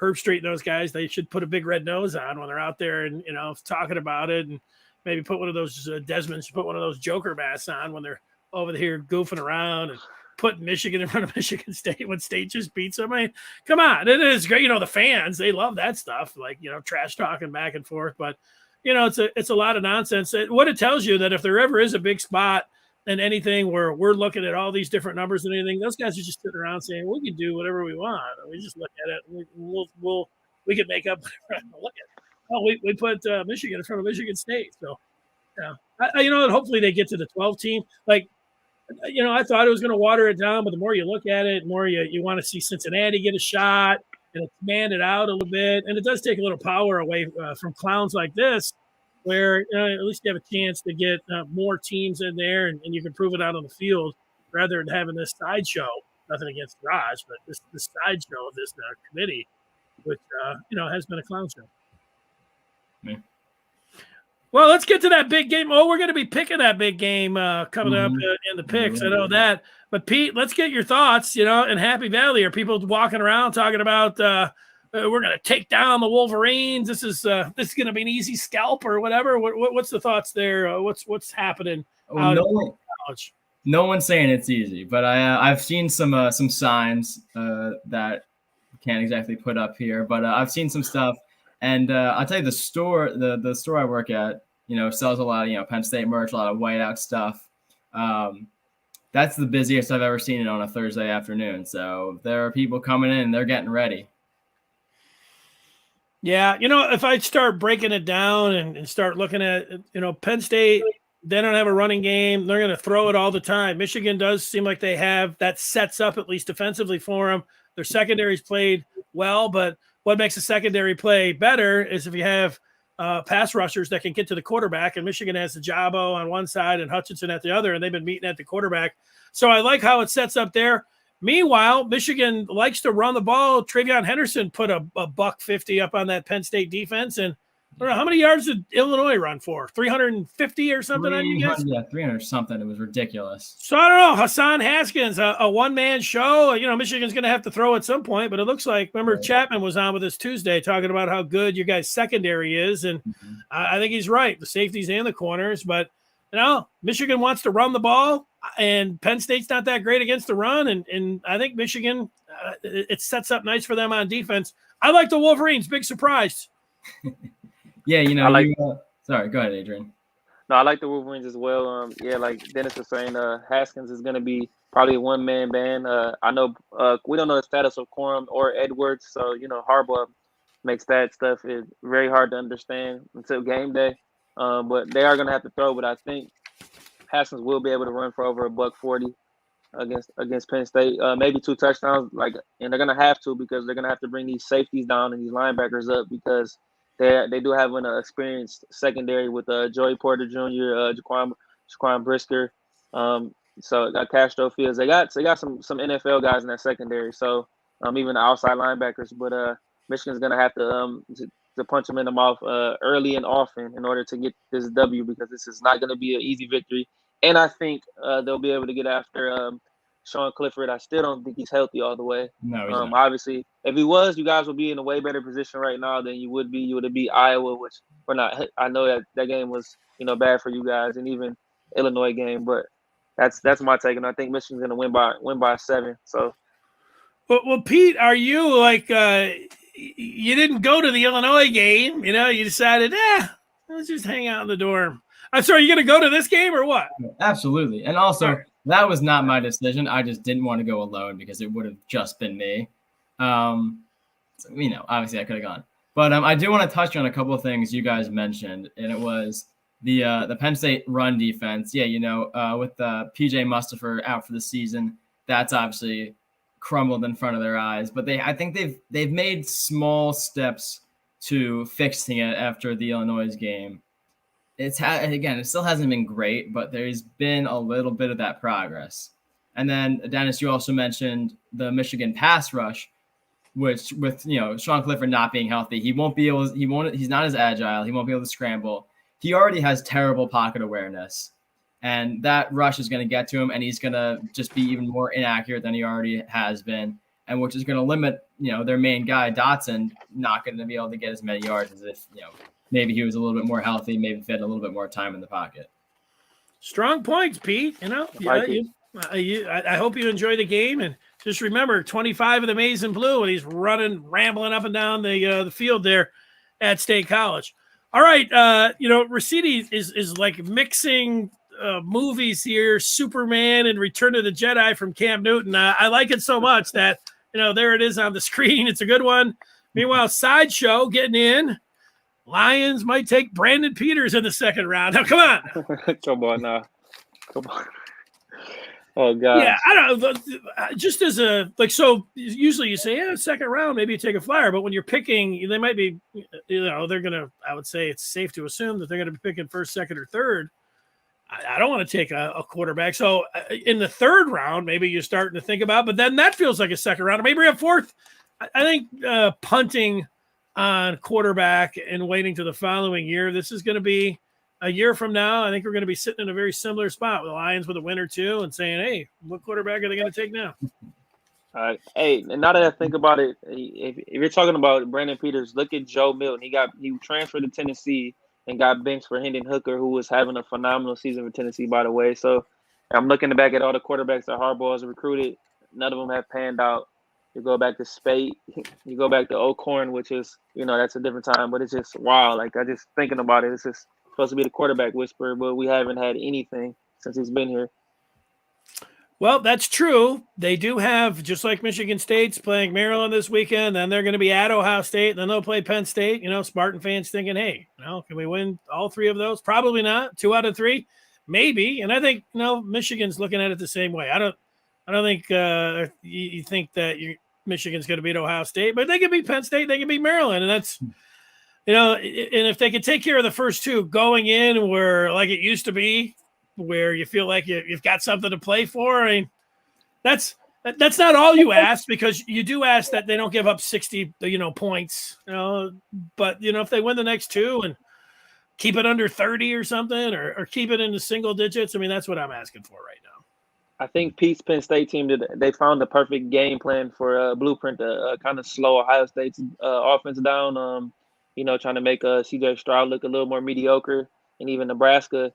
S1: Herb Street and those guys, they should put a big red nose on when they're out there and, talking about it, and maybe put one of those Desmond should put one of those Joker masks on when they're over here goofing around and put Michigan in front of Michigan State when State just beats them. I mean, come on. It is great. The fans, they love that stuff, trash talking back and forth. But, it's a lot of nonsense. What it tells you that if there ever is a big spot and anything where we're looking at all these different numbers and anything, those guys are just sitting around saying, we can do whatever we want. We just look at it. And we can make up whatever we look at. Oh, we put Michigan in front of Michigan State. So, yeah, hopefully they get to the 12 team. I thought it was going to water it down, but the more you look at it, the more you want to see Cincinnati get a shot and expand it out a little bit. And it does take a little power away from clowns like this, where at least you have a chance to get more teams in there and you can prove it out on the field rather than having this sideshow. Nothing against Raj, but this sideshow of this committee. which has been a clown show.
S3: Yeah.
S1: Well, let's get to that big game. Oh, we're going to be picking that big game coming up in the picks. I know that. But Pete, let's get your thoughts. In Happy Valley, are people walking around talking about we're going to take down the Wolverines? This is going to be an easy scalp or whatever. What's the thoughts there? What's happening?
S3: No one's saying it's easy, but I've seen some signs that can't exactly put up here, but I've seen some stuff. And I'll tell you, the store I work at, sells a lot of, Penn State merch, a lot of whiteout stuff. That's the busiest I've ever seen it on a Thursday afternoon. So there are people coming in and they're getting ready.
S1: Yeah. If I start breaking it down and start looking at, Penn State, they don't have a running game. They're going to throw it all the time. Michigan does seem like they have that sets up at least defensively for them. Their secondary's played well, but what makes a secondary play better is if you have pass rushers that can get to the quarterback, and Michigan has the Jabo on one side and Hutchinson at the other, and they've been meeting at the quarterback. So I like how it sets up there. Meanwhile, Michigan likes to run the ball. Travion Henderson put a $150 up on that Penn State defense, and I don't know, how many yards did Illinois run for? 350 or something on you guys?
S3: Yeah, 300 something. It was ridiculous.
S1: So I don't know. Hassan Haskins, a one-man show. Michigan's going to have to throw at some point, but it looks like, remember, right. Chapman was on with us Tuesday talking about how good your guys' secondary is, and I think he's right, the safeties and the corners. But, Michigan wants to run the ball, and Penn State's not that great against the run, and I think Michigan, it sets up nice for them on defense. I like the Wolverines. Big surprise.
S3: Yeah, sorry, go ahead, Adrian.
S2: No, I like the Wolverines as well. Like Dennis was saying, Haskins is going to be probably a one-man band. I know we don't know the status of Corum or Edwards, so, Harbaugh makes that stuff very hard to understand until game day. But they are going to have to throw, but I think Haskins will be able to run for over $140 against Penn State. Maybe 2 touchdowns, and they're going to have to because they're going to have to bring these safeties down and these linebackers up because they do have an experienced secondary with Joey Porter Jr., Jaquan Brisker. So got Castro Fields. They got some NFL guys in that secondary. So even the outside linebackers. But Michigan's gonna have to punch them in the mouth early and often in order to get this W because this is not gonna be an easy victory. And I think they'll be able to get after Sean Clifford. I still don't think he's healthy all the way.
S3: No, he's not.
S2: Obviously, if he was, you guys would be in a way better position right now than you would be. You would have beat Iowa, which we're not. I know that game was, bad for you guys, and even Illinois game. But that's my take, and I think Michigan's going to win by 7. So,
S1: well, Pete, are you like you didn't go to the Illinois game? You decided, let's just hang out in the dorm. I'm sorry, you going to go to this game or what?
S3: Absolutely, and also. That was not my decision. I just didn't want to go alone because it would have just been me. Obviously I could have gone. But I do want to touch on a couple of things you guys mentioned, and it was the Penn State run defense. Yeah, with PJ Mustipher out for the season, that's obviously crumbled in front of their eyes. But I think they've made small steps to fixing it after the Illinois game. It still hasn't been great, but there's been a little bit of that progress. And then, Dennis, you also mentioned the Michigan pass rush, which with Sean Clifford not being healthy, he's not as agile. He won't be able to scramble. He already has terrible pocket awareness, and that rush is going to get to him, and he's going to just be even more inaccurate than he already has been, and which is going to limit their main guy Dotson not going to be able to get as many yards as if maybe he was a little bit more healthy, maybe fit a little bit more time in the pocket.
S1: Strong points, Pete. I hope you enjoy the game, and just remember 25 of the maize and blue, and he's rambling up and down the field there at State College. All right, Rossetti is like mixing movies here, Superman and Return of the Jedi from Cam Newton. I like it so much that there it is on the screen. It's a good one. Meanwhile, Sideshow getting in. Lions might take Brandon Peters in the second round. Now, come on.
S2: Come on now. Come on. Oh, God.
S1: Yeah, I don't know. Just as so usually you say, second round, maybe you take a flyer. But when you're picking, they might be, they're going to, I would say it's safe to assume that they're going to be picking first, second, or third. I don't want to take a quarterback. So in the third round, maybe you're starting to think about, but then that feels like a second round. Maybe a fourth. I think punting on quarterback and waiting to the following year, this is going to be a year from now. I think we're going to be sitting in a very similar spot with the Lions with a win or two and saying, hey, what quarterback are they going to take now?
S2: Hey, and now that I think about it, if you're talking about Brandon Peters, look at Joe Milton. He transferred to Tennessee and got benched for Hendon Hooker, who was having a phenomenal season for Tennessee, by the way. So I'm looking back at all the quarterbacks that Harbaugh has recruited. None of them have panned out. You go back to Spate, you go back to O'Corn, which is, that's a different time, but it's just wild. Like, I just thinking about it, it's just supposed to be the quarterback whisperer, but we haven't had anything since he's been here.
S1: Well, that's true. They do have, just like Michigan State's playing Maryland this weekend, then they're going to be at Ohio State, and then they'll play Penn State. Spartan fans thinking, hey, can we win all three of those? Probably not. 2 out of 3, maybe. And I think, Michigan's looking at it the same way. I don't think you think that Michigan's going to beat Ohio State, but they can beat Penn State, they can beat Maryland, and that's, and if they can take care of the first 2 going in, where like it used to be, where you feel like you've got something to play for. I mean, that's not all you ask, because you do ask that they don't give up 60, points, but if they win the next 2 and keep it under 30 or something, or keep it in the single digits, I mean, that's what I'm asking for right now.
S2: I think Pete's Penn State team they found the perfect game plan for blueprint to kind of slow Ohio State's offense down. Trying to make CJ Stroud look a little more mediocre, and even Nebraska.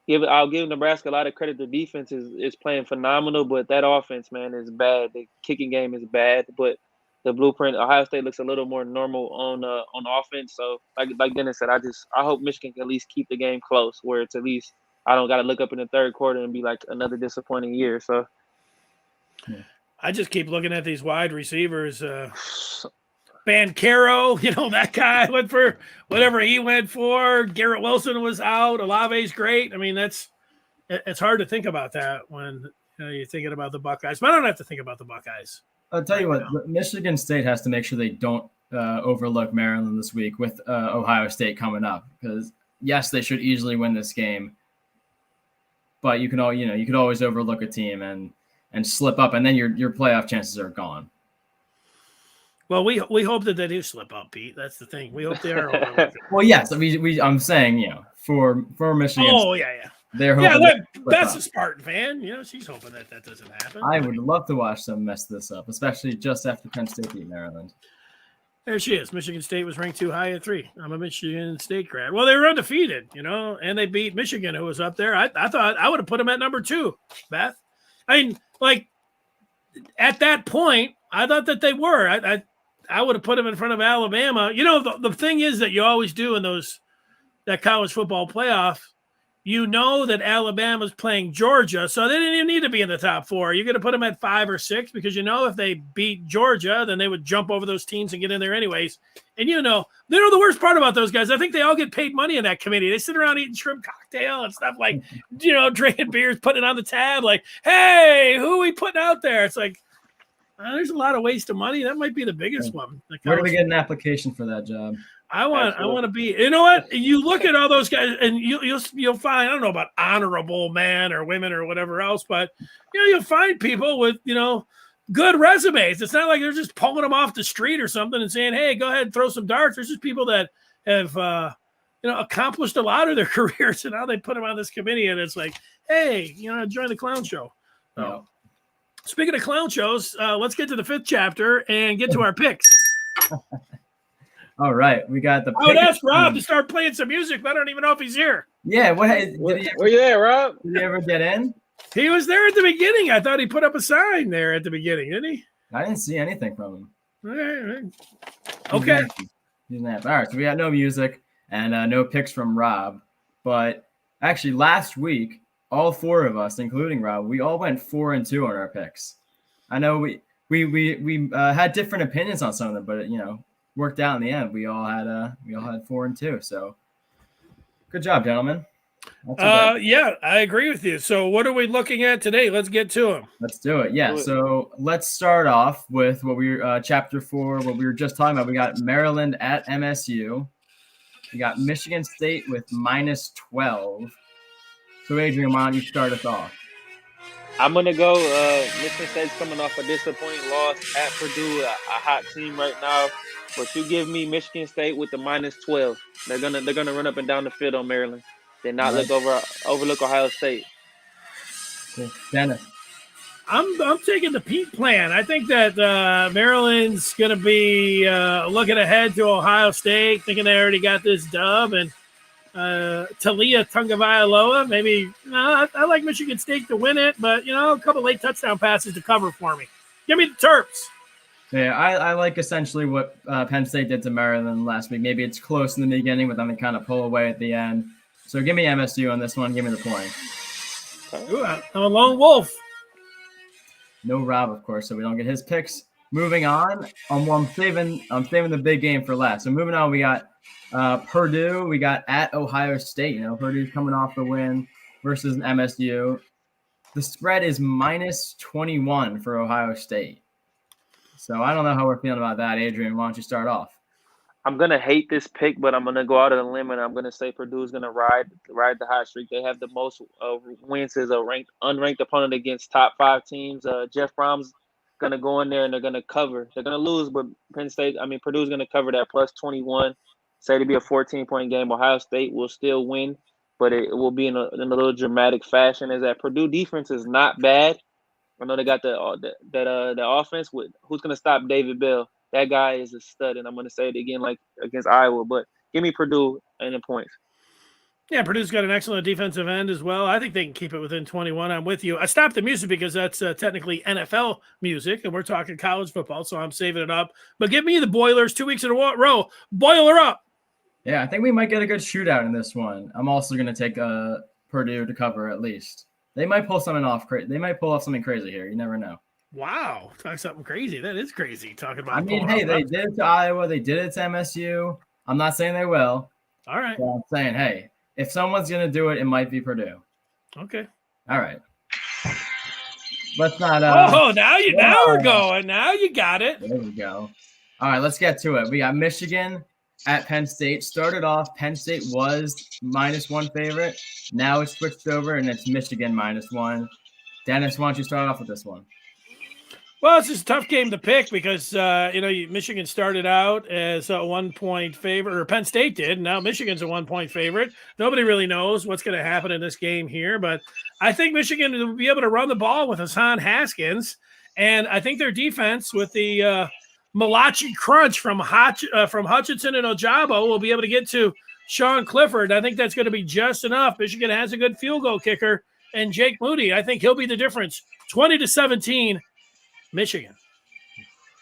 S2: I'll give Nebraska a lot of credit. The defense is playing phenomenal, but that offense, man, is bad. The kicking game is bad, but the blueprint, Ohio State looks a little more normal on offense. So, like Dennis said, I hope Michigan can at least keep the game close, where it's at least I don't got to look up in the third quarter and be like another disappointing year. So,
S1: I just keep looking at these wide receivers. Bancaro, that guy went for whatever he went for. Garrett Wilson was out. Olave's great. I mean, it's hard to think about that when you're thinking about the Buckeyes. But I don't have to think about the Buckeyes.
S3: I'll tell you what, Michigan State has to make sure they don't overlook Maryland this week with Ohio State coming up, because yes, they should easily win this game, but you could always overlook a team and slip up, and then your playoff chances are gone.
S1: Well, we hope that they do slip up, Pete. That's the thing. We hope they are overlooking.
S3: Well, yes, I'm saying, for Michigan.
S1: Oh, yeah.
S3: They're hoping
S1: that's a Spartan fan. She's hoping that doesn't happen.
S3: I would love to watch them mess this up, especially just after Penn State beat Maryland.
S1: There she is. Michigan State was ranked too high at 3. I'm a Michigan State grad. Well, they were undefeated, and they beat Michigan, who was up there. I thought I would have put them at number 2, Beth. I mean, like, at that point, I thought that they were. I would have put them in front of Alabama. The thing is that you always do in that college football playoff, that Alabama's playing Georgia, so they didn't even need to be in the top 4. You're going to put them at 5 or 6 because if they beat Georgia, then they would jump over those teams and get in there anyways. And the worst part about those guys, I think they all get paid money in that committee. They sit around eating shrimp cocktail and stuff like, drinking beers, putting it on the tab, like, hey, who are we putting out there? It's like, there's a lot of waste of money. That might be the biggest one.
S3: Where do we get an application for that job?
S1: I want to be. You know what? You look at all those guys, and you'll find. I don't know about honorable men or women or whatever else, but you'll find people with good resumes. It's not like they're just pulling them off the street or something and saying, "Hey, go ahead and throw some darts." There's just people that have accomplished a lot of their careers, and now they put them on this committee, and it's like, "Hey, join the clown show."
S3: Yeah.
S1: Speaking of clown shows, let's get to the 5th chapter and get to our picks.
S3: All right, we got the.
S1: I would ask Rob to start playing some music, but I don't even know if he's here.
S3: Yeah,
S2: where you at, Rob?
S3: Did he ever get in?
S1: He was there at the beginning. I thought he put up a sign there at the beginning, didn't he?
S3: I didn't see anything from him.
S1: All right. Okay.
S3: He's napping. All right, so we got no music and no picks from Rob, but actually last week, all 4 of us, including Rob, we all went 4-2 on our picks. I know we had different opinions on some of them, but worked out in the end. We all had 4-2. So good job, gentlemen.
S1: Yeah, I agree with you. So what are we looking at today? Let's get to them.
S3: Let's do it. Yeah. So let's start off with what we chapter 4, what we were just talking about. We got Maryland at MSU. We got Michigan State with -12. So Adrian, why don't you start us off?
S2: I'm gonna go. Michigan State's coming off a disappointing loss at Purdue, a hot team right now. But you give me Michigan State with the -12. They're gonna run up and down the field on Maryland. Then not
S3: Right.
S2: overlook Ohio State.
S3: Cool. Dennis.
S1: I'm taking the Pete plan. I think that Maryland's going to be looking ahead to Ohio State, thinking they already got this dub, and Talia Tungavailoa. Maybe I like Michigan State to win it, but a couple late touchdown passes to cover for me. Give me the Terps.
S3: Yeah, I like essentially what Penn State did to Maryland last week. Maybe it's close in the beginning, but then they kind of pull away at the end. So give me MSU on this one. Give me the point.
S1: Ooh, I'm a lone wolf.
S3: No Rob, of course, so we don't get his picks. Moving on, I'm saving the big game for last. So moving on, we got Purdue. We got at Ohio State. Purdue's coming off the win versus MSU. The spread is -21 for Ohio State. So I don't know how we're feeling about that. Adrian, why don't you start off?
S2: I'm gonna hate this pick, but I'm gonna go out on a limb and I'm gonna say Purdue's gonna ride the hot streak. They have the most wins as a unranked opponent against top 5 teams. Jeff Brom's gonna go in there and they're gonna cover. They're gonna lose, but Purdue's gonna cover that +21. Say to be a 14-point game. Ohio State will still win, but it will be in a little dramatic fashion. As that Purdue defense is not bad. I know they got the offense with who's gonna stop David Bell. That guy is a stud, and I'm going to say it again like against Iowa, but give me Purdue and the points.
S1: Yeah, Purdue's got an excellent defensive end as well. I think they can keep it within 21. I'm with you. I stopped the music because that's technically NFL music, and we're talking college football, so I'm saving it up. But give me the Boilers 2 weeks in a row. Boiler up.
S3: Yeah, I think we might get a good shootout in this one. I'm also going to take Purdue to cover at least. They might pull something off. They might pull off something crazy here. You never know.
S1: Wow, talk something crazy. That is crazy. Talking about.
S3: I mean, hey, they did it to Iowa. They did it to MSU. I'm not saying they will.
S1: All right.
S3: But I'm saying, hey, if someone's gonna do it, it might be Purdue.
S1: Okay.
S3: All right. Let's not.
S1: Now we're going. Now you got it.
S3: There we go. All right, let's get to it. We got Michigan at Penn State. Started off, Penn State was -1 favorite. Now it's switched over, and it's Michigan -1. Dennis, why don't you start off with this one?
S1: Well, it's just a tough game to pick because, Michigan started out as a 1-point favorite, or Penn State did. Now Michigan's a 1-point favorite. Nobody really knows what's going to happen in this game here, but I think Michigan will be able to run the ball with Hassan Haskins, and I think their defense with the Malachi crunch from Hutchinson and Ojabo will be able to get to Sean Clifford. I think that's going to be just enough. Michigan has a good field goal kicker, and Jake Moody, I think he'll be the difference. 20-17. Michigan.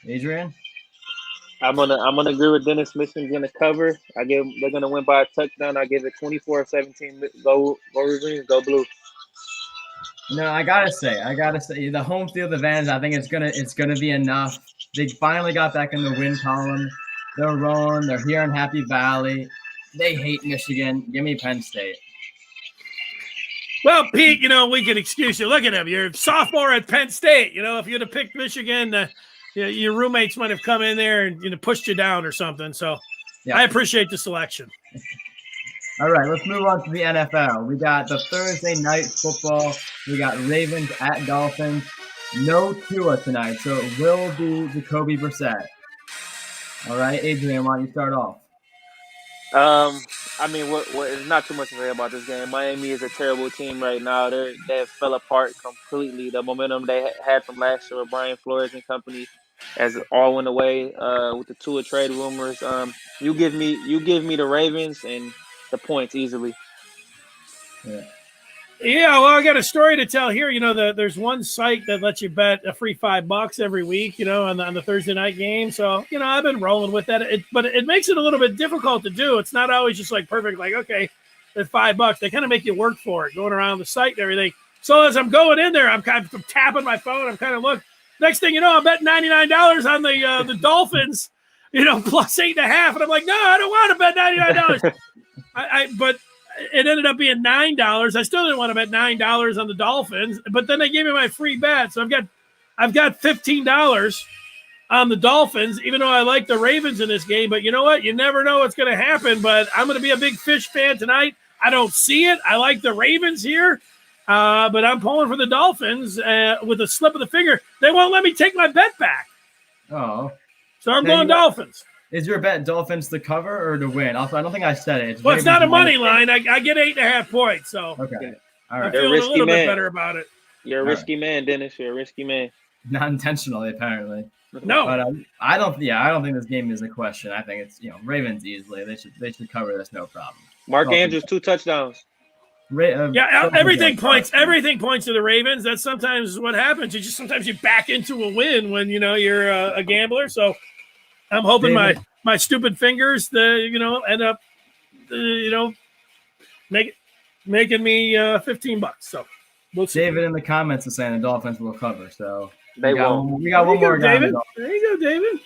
S3: Adrian?
S2: I'm gonna agree with Dennis. Michigan's gonna cover. They're gonna win by a touchdown. I give it 24-17. Go Wolverines, go Blue.
S3: I gotta say, the home field advantage. I think it's gonna be enough. They finally got back in the win column. They're rolling. They're here in Happy Valley. They hate Michigan. Give me Penn State.
S1: Well, Pete, we can excuse you. Look at him. You're a sophomore at Penn State. If you'd have picked Michigan, your roommates might have come in there and pushed you down or something. So yeah. I appreciate the selection.
S3: All right, let's move on to the NFL. We got the Thursday night football. We got Ravens at Dolphins. No Tua tonight, so it will be Jacoby Brissett. All right, Adrian, why don't you start off?
S2: There's not too much to say about this game. Miami is a terrible team right now. They fell apart completely. The momentum they had from last year with Brian Flores and company has all went away with the Tua trade rumors. You give me the Ravens and the points easily.
S1: Yeah, well, I got a story to tell here. There's one site that lets you bet a free $5 every week, on the Thursday night game. So, I've been rolling with that. But it makes it a little bit difficult to do. It's not always just like perfect, like, okay, it's $5. They kind of make you work for it, going around the site and everything. So as I'm going in there, I'm kind of tapping my phone. I'm kind of looking. Next thing you know, I'm betting $99 on the Dolphins, plus 8.5. And I'm like, no, I don't want to bet $99. But it ended up being $9. I still didn't want to bet $9 on the Dolphins, but then they gave me my free bet. So I've got $15 on the Dolphins, even though I like the Ravens in this game. But you know what? You never know what's going to happen. But I'm going to be a big Fish fan tonight. I don't see it. I like the Ravens here. But I'm pulling for the Dolphins with a slip of the finger. They won't let me take my bet back.
S3: Oh.
S1: So I'm going Dolphins.
S3: Is your bet Dolphins to cover or to win? Also, I don't think I said it.
S1: It's not a money line. I get 8.5 points. So
S3: okay. All right.
S1: I'm feeling a little bit better about it.
S2: You're a risky man, Dennis. You're a risky man.
S3: Not intentionally, apparently.
S1: No.
S3: But I don't think this game is a question. I think it's Ravens easily. They should cover this, no problem.
S2: Mark Andrews, 2 touchdowns.
S1: Everything points to the Ravens. That's sometimes what happens. Sometimes you back into a win when you're a gambler. So I'm hoping my stupid fingers end up making me $15. So we'll see.
S3: David in the comments is saying the Dolphins will cover. So
S2: we got
S3: one more guy.
S1: David. There you go, David.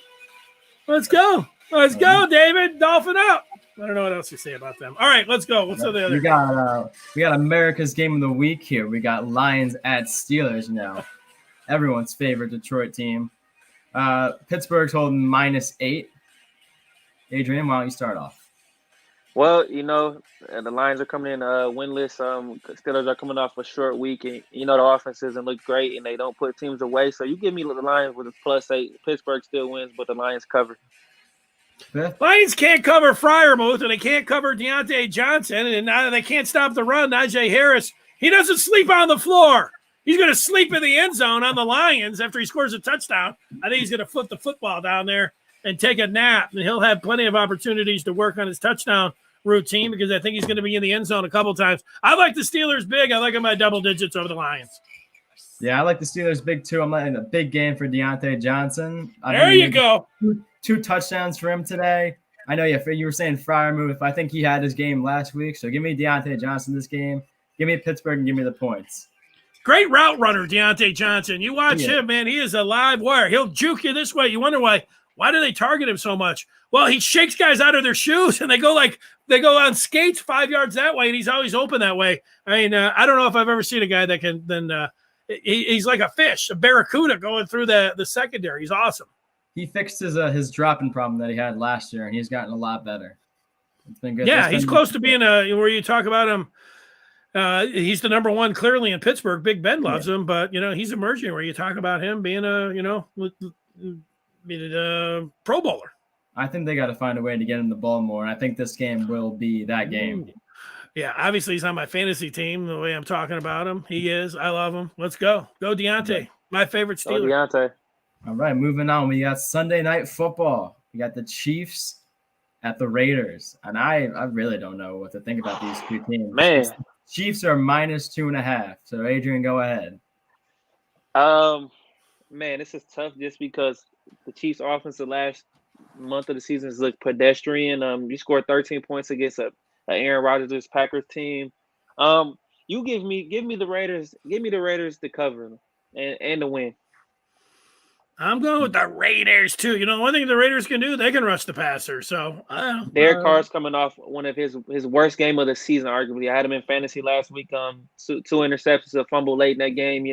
S1: Let's go. Let's go, David. Dolphin up. I don't know what else you say about them. All right, let's go. What's the other?
S3: We got America's game of the week here. We got Lions at Steelers now. Everyone's favorite Detroit team. Pittsburgh's holding -8. Adrian, why don't you start off?
S2: Well, the Lions are coming in winless. Steelers are coming off a short week, and the offense doesn't look great, and they don't put teams away. So you give me the Lions with a +8. Pittsburgh still wins, but the Lions cover.
S1: Lions can't cover Freiermuth, and they can't cover Deonte Johnson, and they can't stop the run. Najee Harris, he doesn't sleep on the floor. He's going to sleep in the end zone on the Lions after he scores a touchdown. I think he's going to flip the football down there and take a nap, and he'll have plenty of opportunities to work on his touchdown routine because I think he's going to be in the end zone a couple times. I like the Steelers big. I like them by double digits over the Lions.
S3: Yeah, I like the Steelers big too. I'm letting a big game for Deonte Johnson.
S1: There you go.
S3: 2 touchdowns for him today. I know you were saying Freiermuth. I think he had his game last week. So give me Deonte Johnson this game. Give me Pittsburgh and give me the points.
S1: Great route runner, Deonte Johnson. You watch him, man. He is a live wire. He'll juke you this way. You wonder why do they target him so much? Well, he shakes guys out of their shoes, and they go on skates 5 yards that way, and he's always open that way. I mean, I don't know if I've ever seen a guy that can then he's like a fish, a barracuda going through the secondary. He's awesome.
S3: He fixed his dropping problem that he had last year, and he's gotten a lot better. It's been good.
S1: Yeah, he's close to being where you talk about him. He's the number one clearly in Pittsburgh. Big Ben loves him, but he's emerging where you talk about him being a Pro Bowler.
S3: I think they got to find a way to get him the ball more. And I think this game will be that game.
S1: Yeah, obviously he's on my fantasy team. The way I'm talking about him, he is. I love him. Let's go Deonte. My favorite Steeler.
S2: Deonte.
S3: All right, moving on. We got Sunday Night Football. We got the Chiefs at the Raiders, and I really don't know what to think about these two teams.
S2: Man,
S3: Chiefs are -2.5. So Adrian, go ahead.
S2: Man, this is tough just because the Chiefs' offense the last month of the season has looked pedestrian. You scored 13 points against a Aaron Rodgers Packers team. You give me the Raiders. Give me the Raiders to cover and to win.
S1: I'm going with the Raiders too. One thing the Raiders can do, they can rush the passer. So
S2: Derek Carr's coming off one of his worst game of the season, arguably. I had him in fantasy last week. 2 interceptions, a fumble late in that game.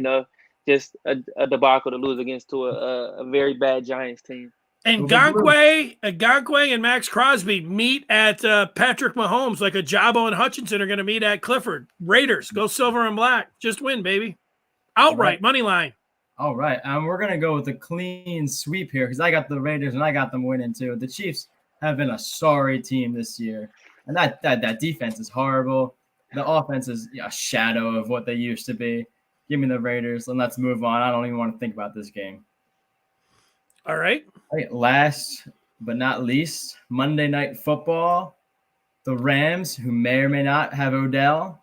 S2: Just a debacle to lose against a very bad Giants team.
S1: And Gankwe and Max Crosby meet at Patrick Mahomes like a Jabo and Hutchinson are going to meet at Clifford. Raiders, go silver and black. Just win, baby. Outright, money line.
S3: All right, we're going to go with a clean sweep here because I got the Raiders and I got them winning too. The Chiefs have been a sorry team this year, and that defense is horrible. The offense is a shadow of what they used to be. Give me the Raiders, and let's move on. I don't even want to think about this game.
S1: All right.
S3: Last but not least, Monday Night Football. The Rams, who may or may not have Odell,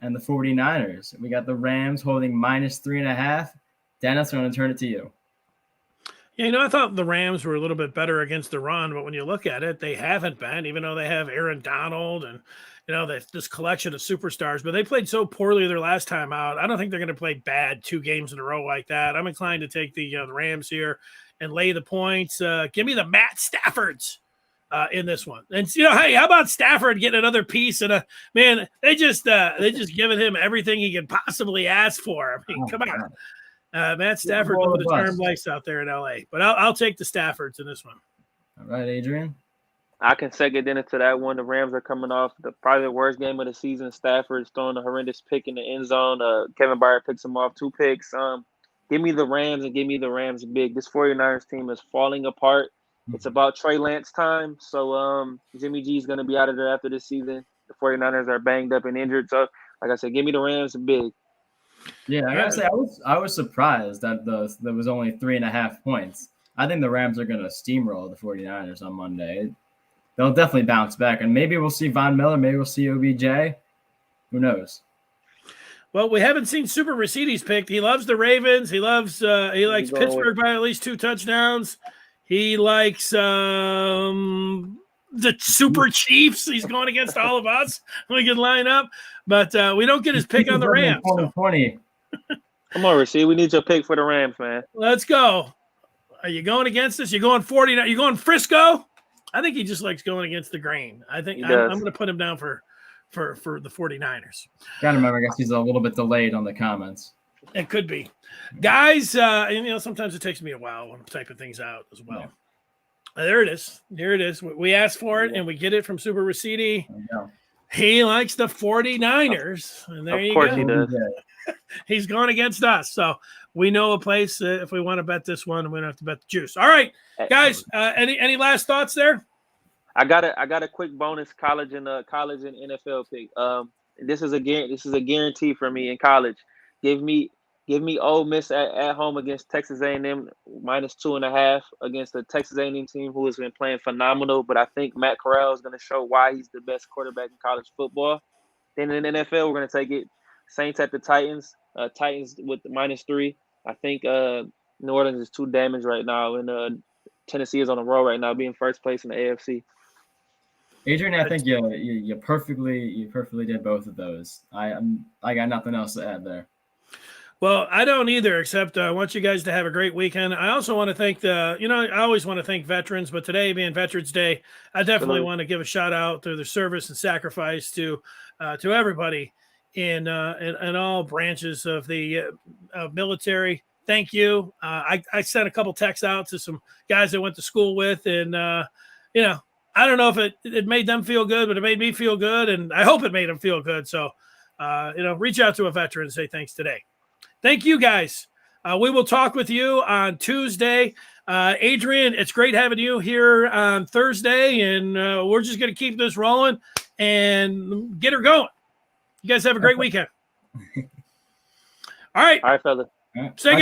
S3: and the 49ers. We got the Rams holding -3.5. Dennis, I'm going to turn it to you.
S1: Yeah, I thought the Rams were a little bit better against the run, but when you look at it, they haven't been, even though they have Aaron Donald and, this collection of superstars. But they played so poorly their last time out. I don't think they're going to play bad 2 games in a row like that. I'm inclined to take the Rams here and lay the points. Give me the Matt Staffords in this one. And, hey, how about Stafford getting another piece? And, man, they just giving him everything he can possibly ask for. I mean, come on. Matt Stafford with a charmed life out there in L.A. But I'll take the Staffords in this one.
S3: All right, Adrian.
S2: I can second into that one. The Rams are coming off probably the worst game of the season. Stafford's throwing a horrendous pick in the end zone. Kevin Byard picks him off 2 picks. Give me the Rams and give me the Rams big. This 49ers team is falling apart. It's about Trey Lance time. So Jimmy G is going to be out of there after this season. The 49ers are banged up and injured. So, like I said, give me the Rams big.
S3: Yeah, I gotta say, I was surprised that there was only 3.5 points. I think the Rams are going to steamroll the 49ers on Monday. They'll definitely bounce back, and maybe we'll see Von Miller. Maybe we'll see OBJ. Who knows?
S1: Well, we haven't seen Super Recedes picked. He loves the Ravens. He likes Pittsburgh by at least 2 touchdowns. He likes the Super Chiefs. He's going against all of us. We can line up, but we don't get his pick on the Rams.
S3: 2020.
S2: Come on, Rasheed. We need your pick for the Rams, man.
S1: Let's go. Are you going against us? You're going 49. You're going Frisco? I think he just likes going against the grain. I think I'm going to put him down for the 49ers.
S3: Gotta remember, I guess he's a little bit delayed on the comments.
S1: It could be. Guys, and sometimes it takes me a while when I'm typing things out as well. Yeah. There it is. There it is. We asked for it, and we get it from Super Recedi. He likes the 49ers. And there you go. Of course he does. He's going against us. So we know a place if we want to bet this one, and we don't have to bet the juice. All right, guys, any last thoughts there?
S2: I got a quick bonus college and NFL pick. This is a guarantee for me in college. Give me Ole Miss at home against Texas A&M -2.5 against the Texas A&M team who has been playing phenomenal. But I think Matt Corral is going to show why he's the best quarterback in college football. Then in the NFL, we're going to take it Saints at the Titans. Titans with the -3. I think New Orleans is too damaged right now, and Tennessee is on the roll right now, being first place in the AFC.
S3: Adrian, I think you perfectly did both of those. I got nothing else to add there.
S1: Well, I don't either, except I want you guys to have a great weekend. I also want to thank I always want to thank veterans, but today being Veterans Day, I definitely want to give a shout out to their service and sacrifice to everybody in all branches of the military. Thank you. I sent a couple texts out to some guys I went to school with, and I don't know if it made them feel good, but it made me feel good, and I hope it made them feel good. So, reach out to a veteran and say thanks today. Thank you, guys. We will talk with you on Tuesday. Adrian, it's great having you here on Thursday, and we're just going to keep this rolling and get her going. You guys have a great weekend. All right.
S2: All right, fella.
S1: Stay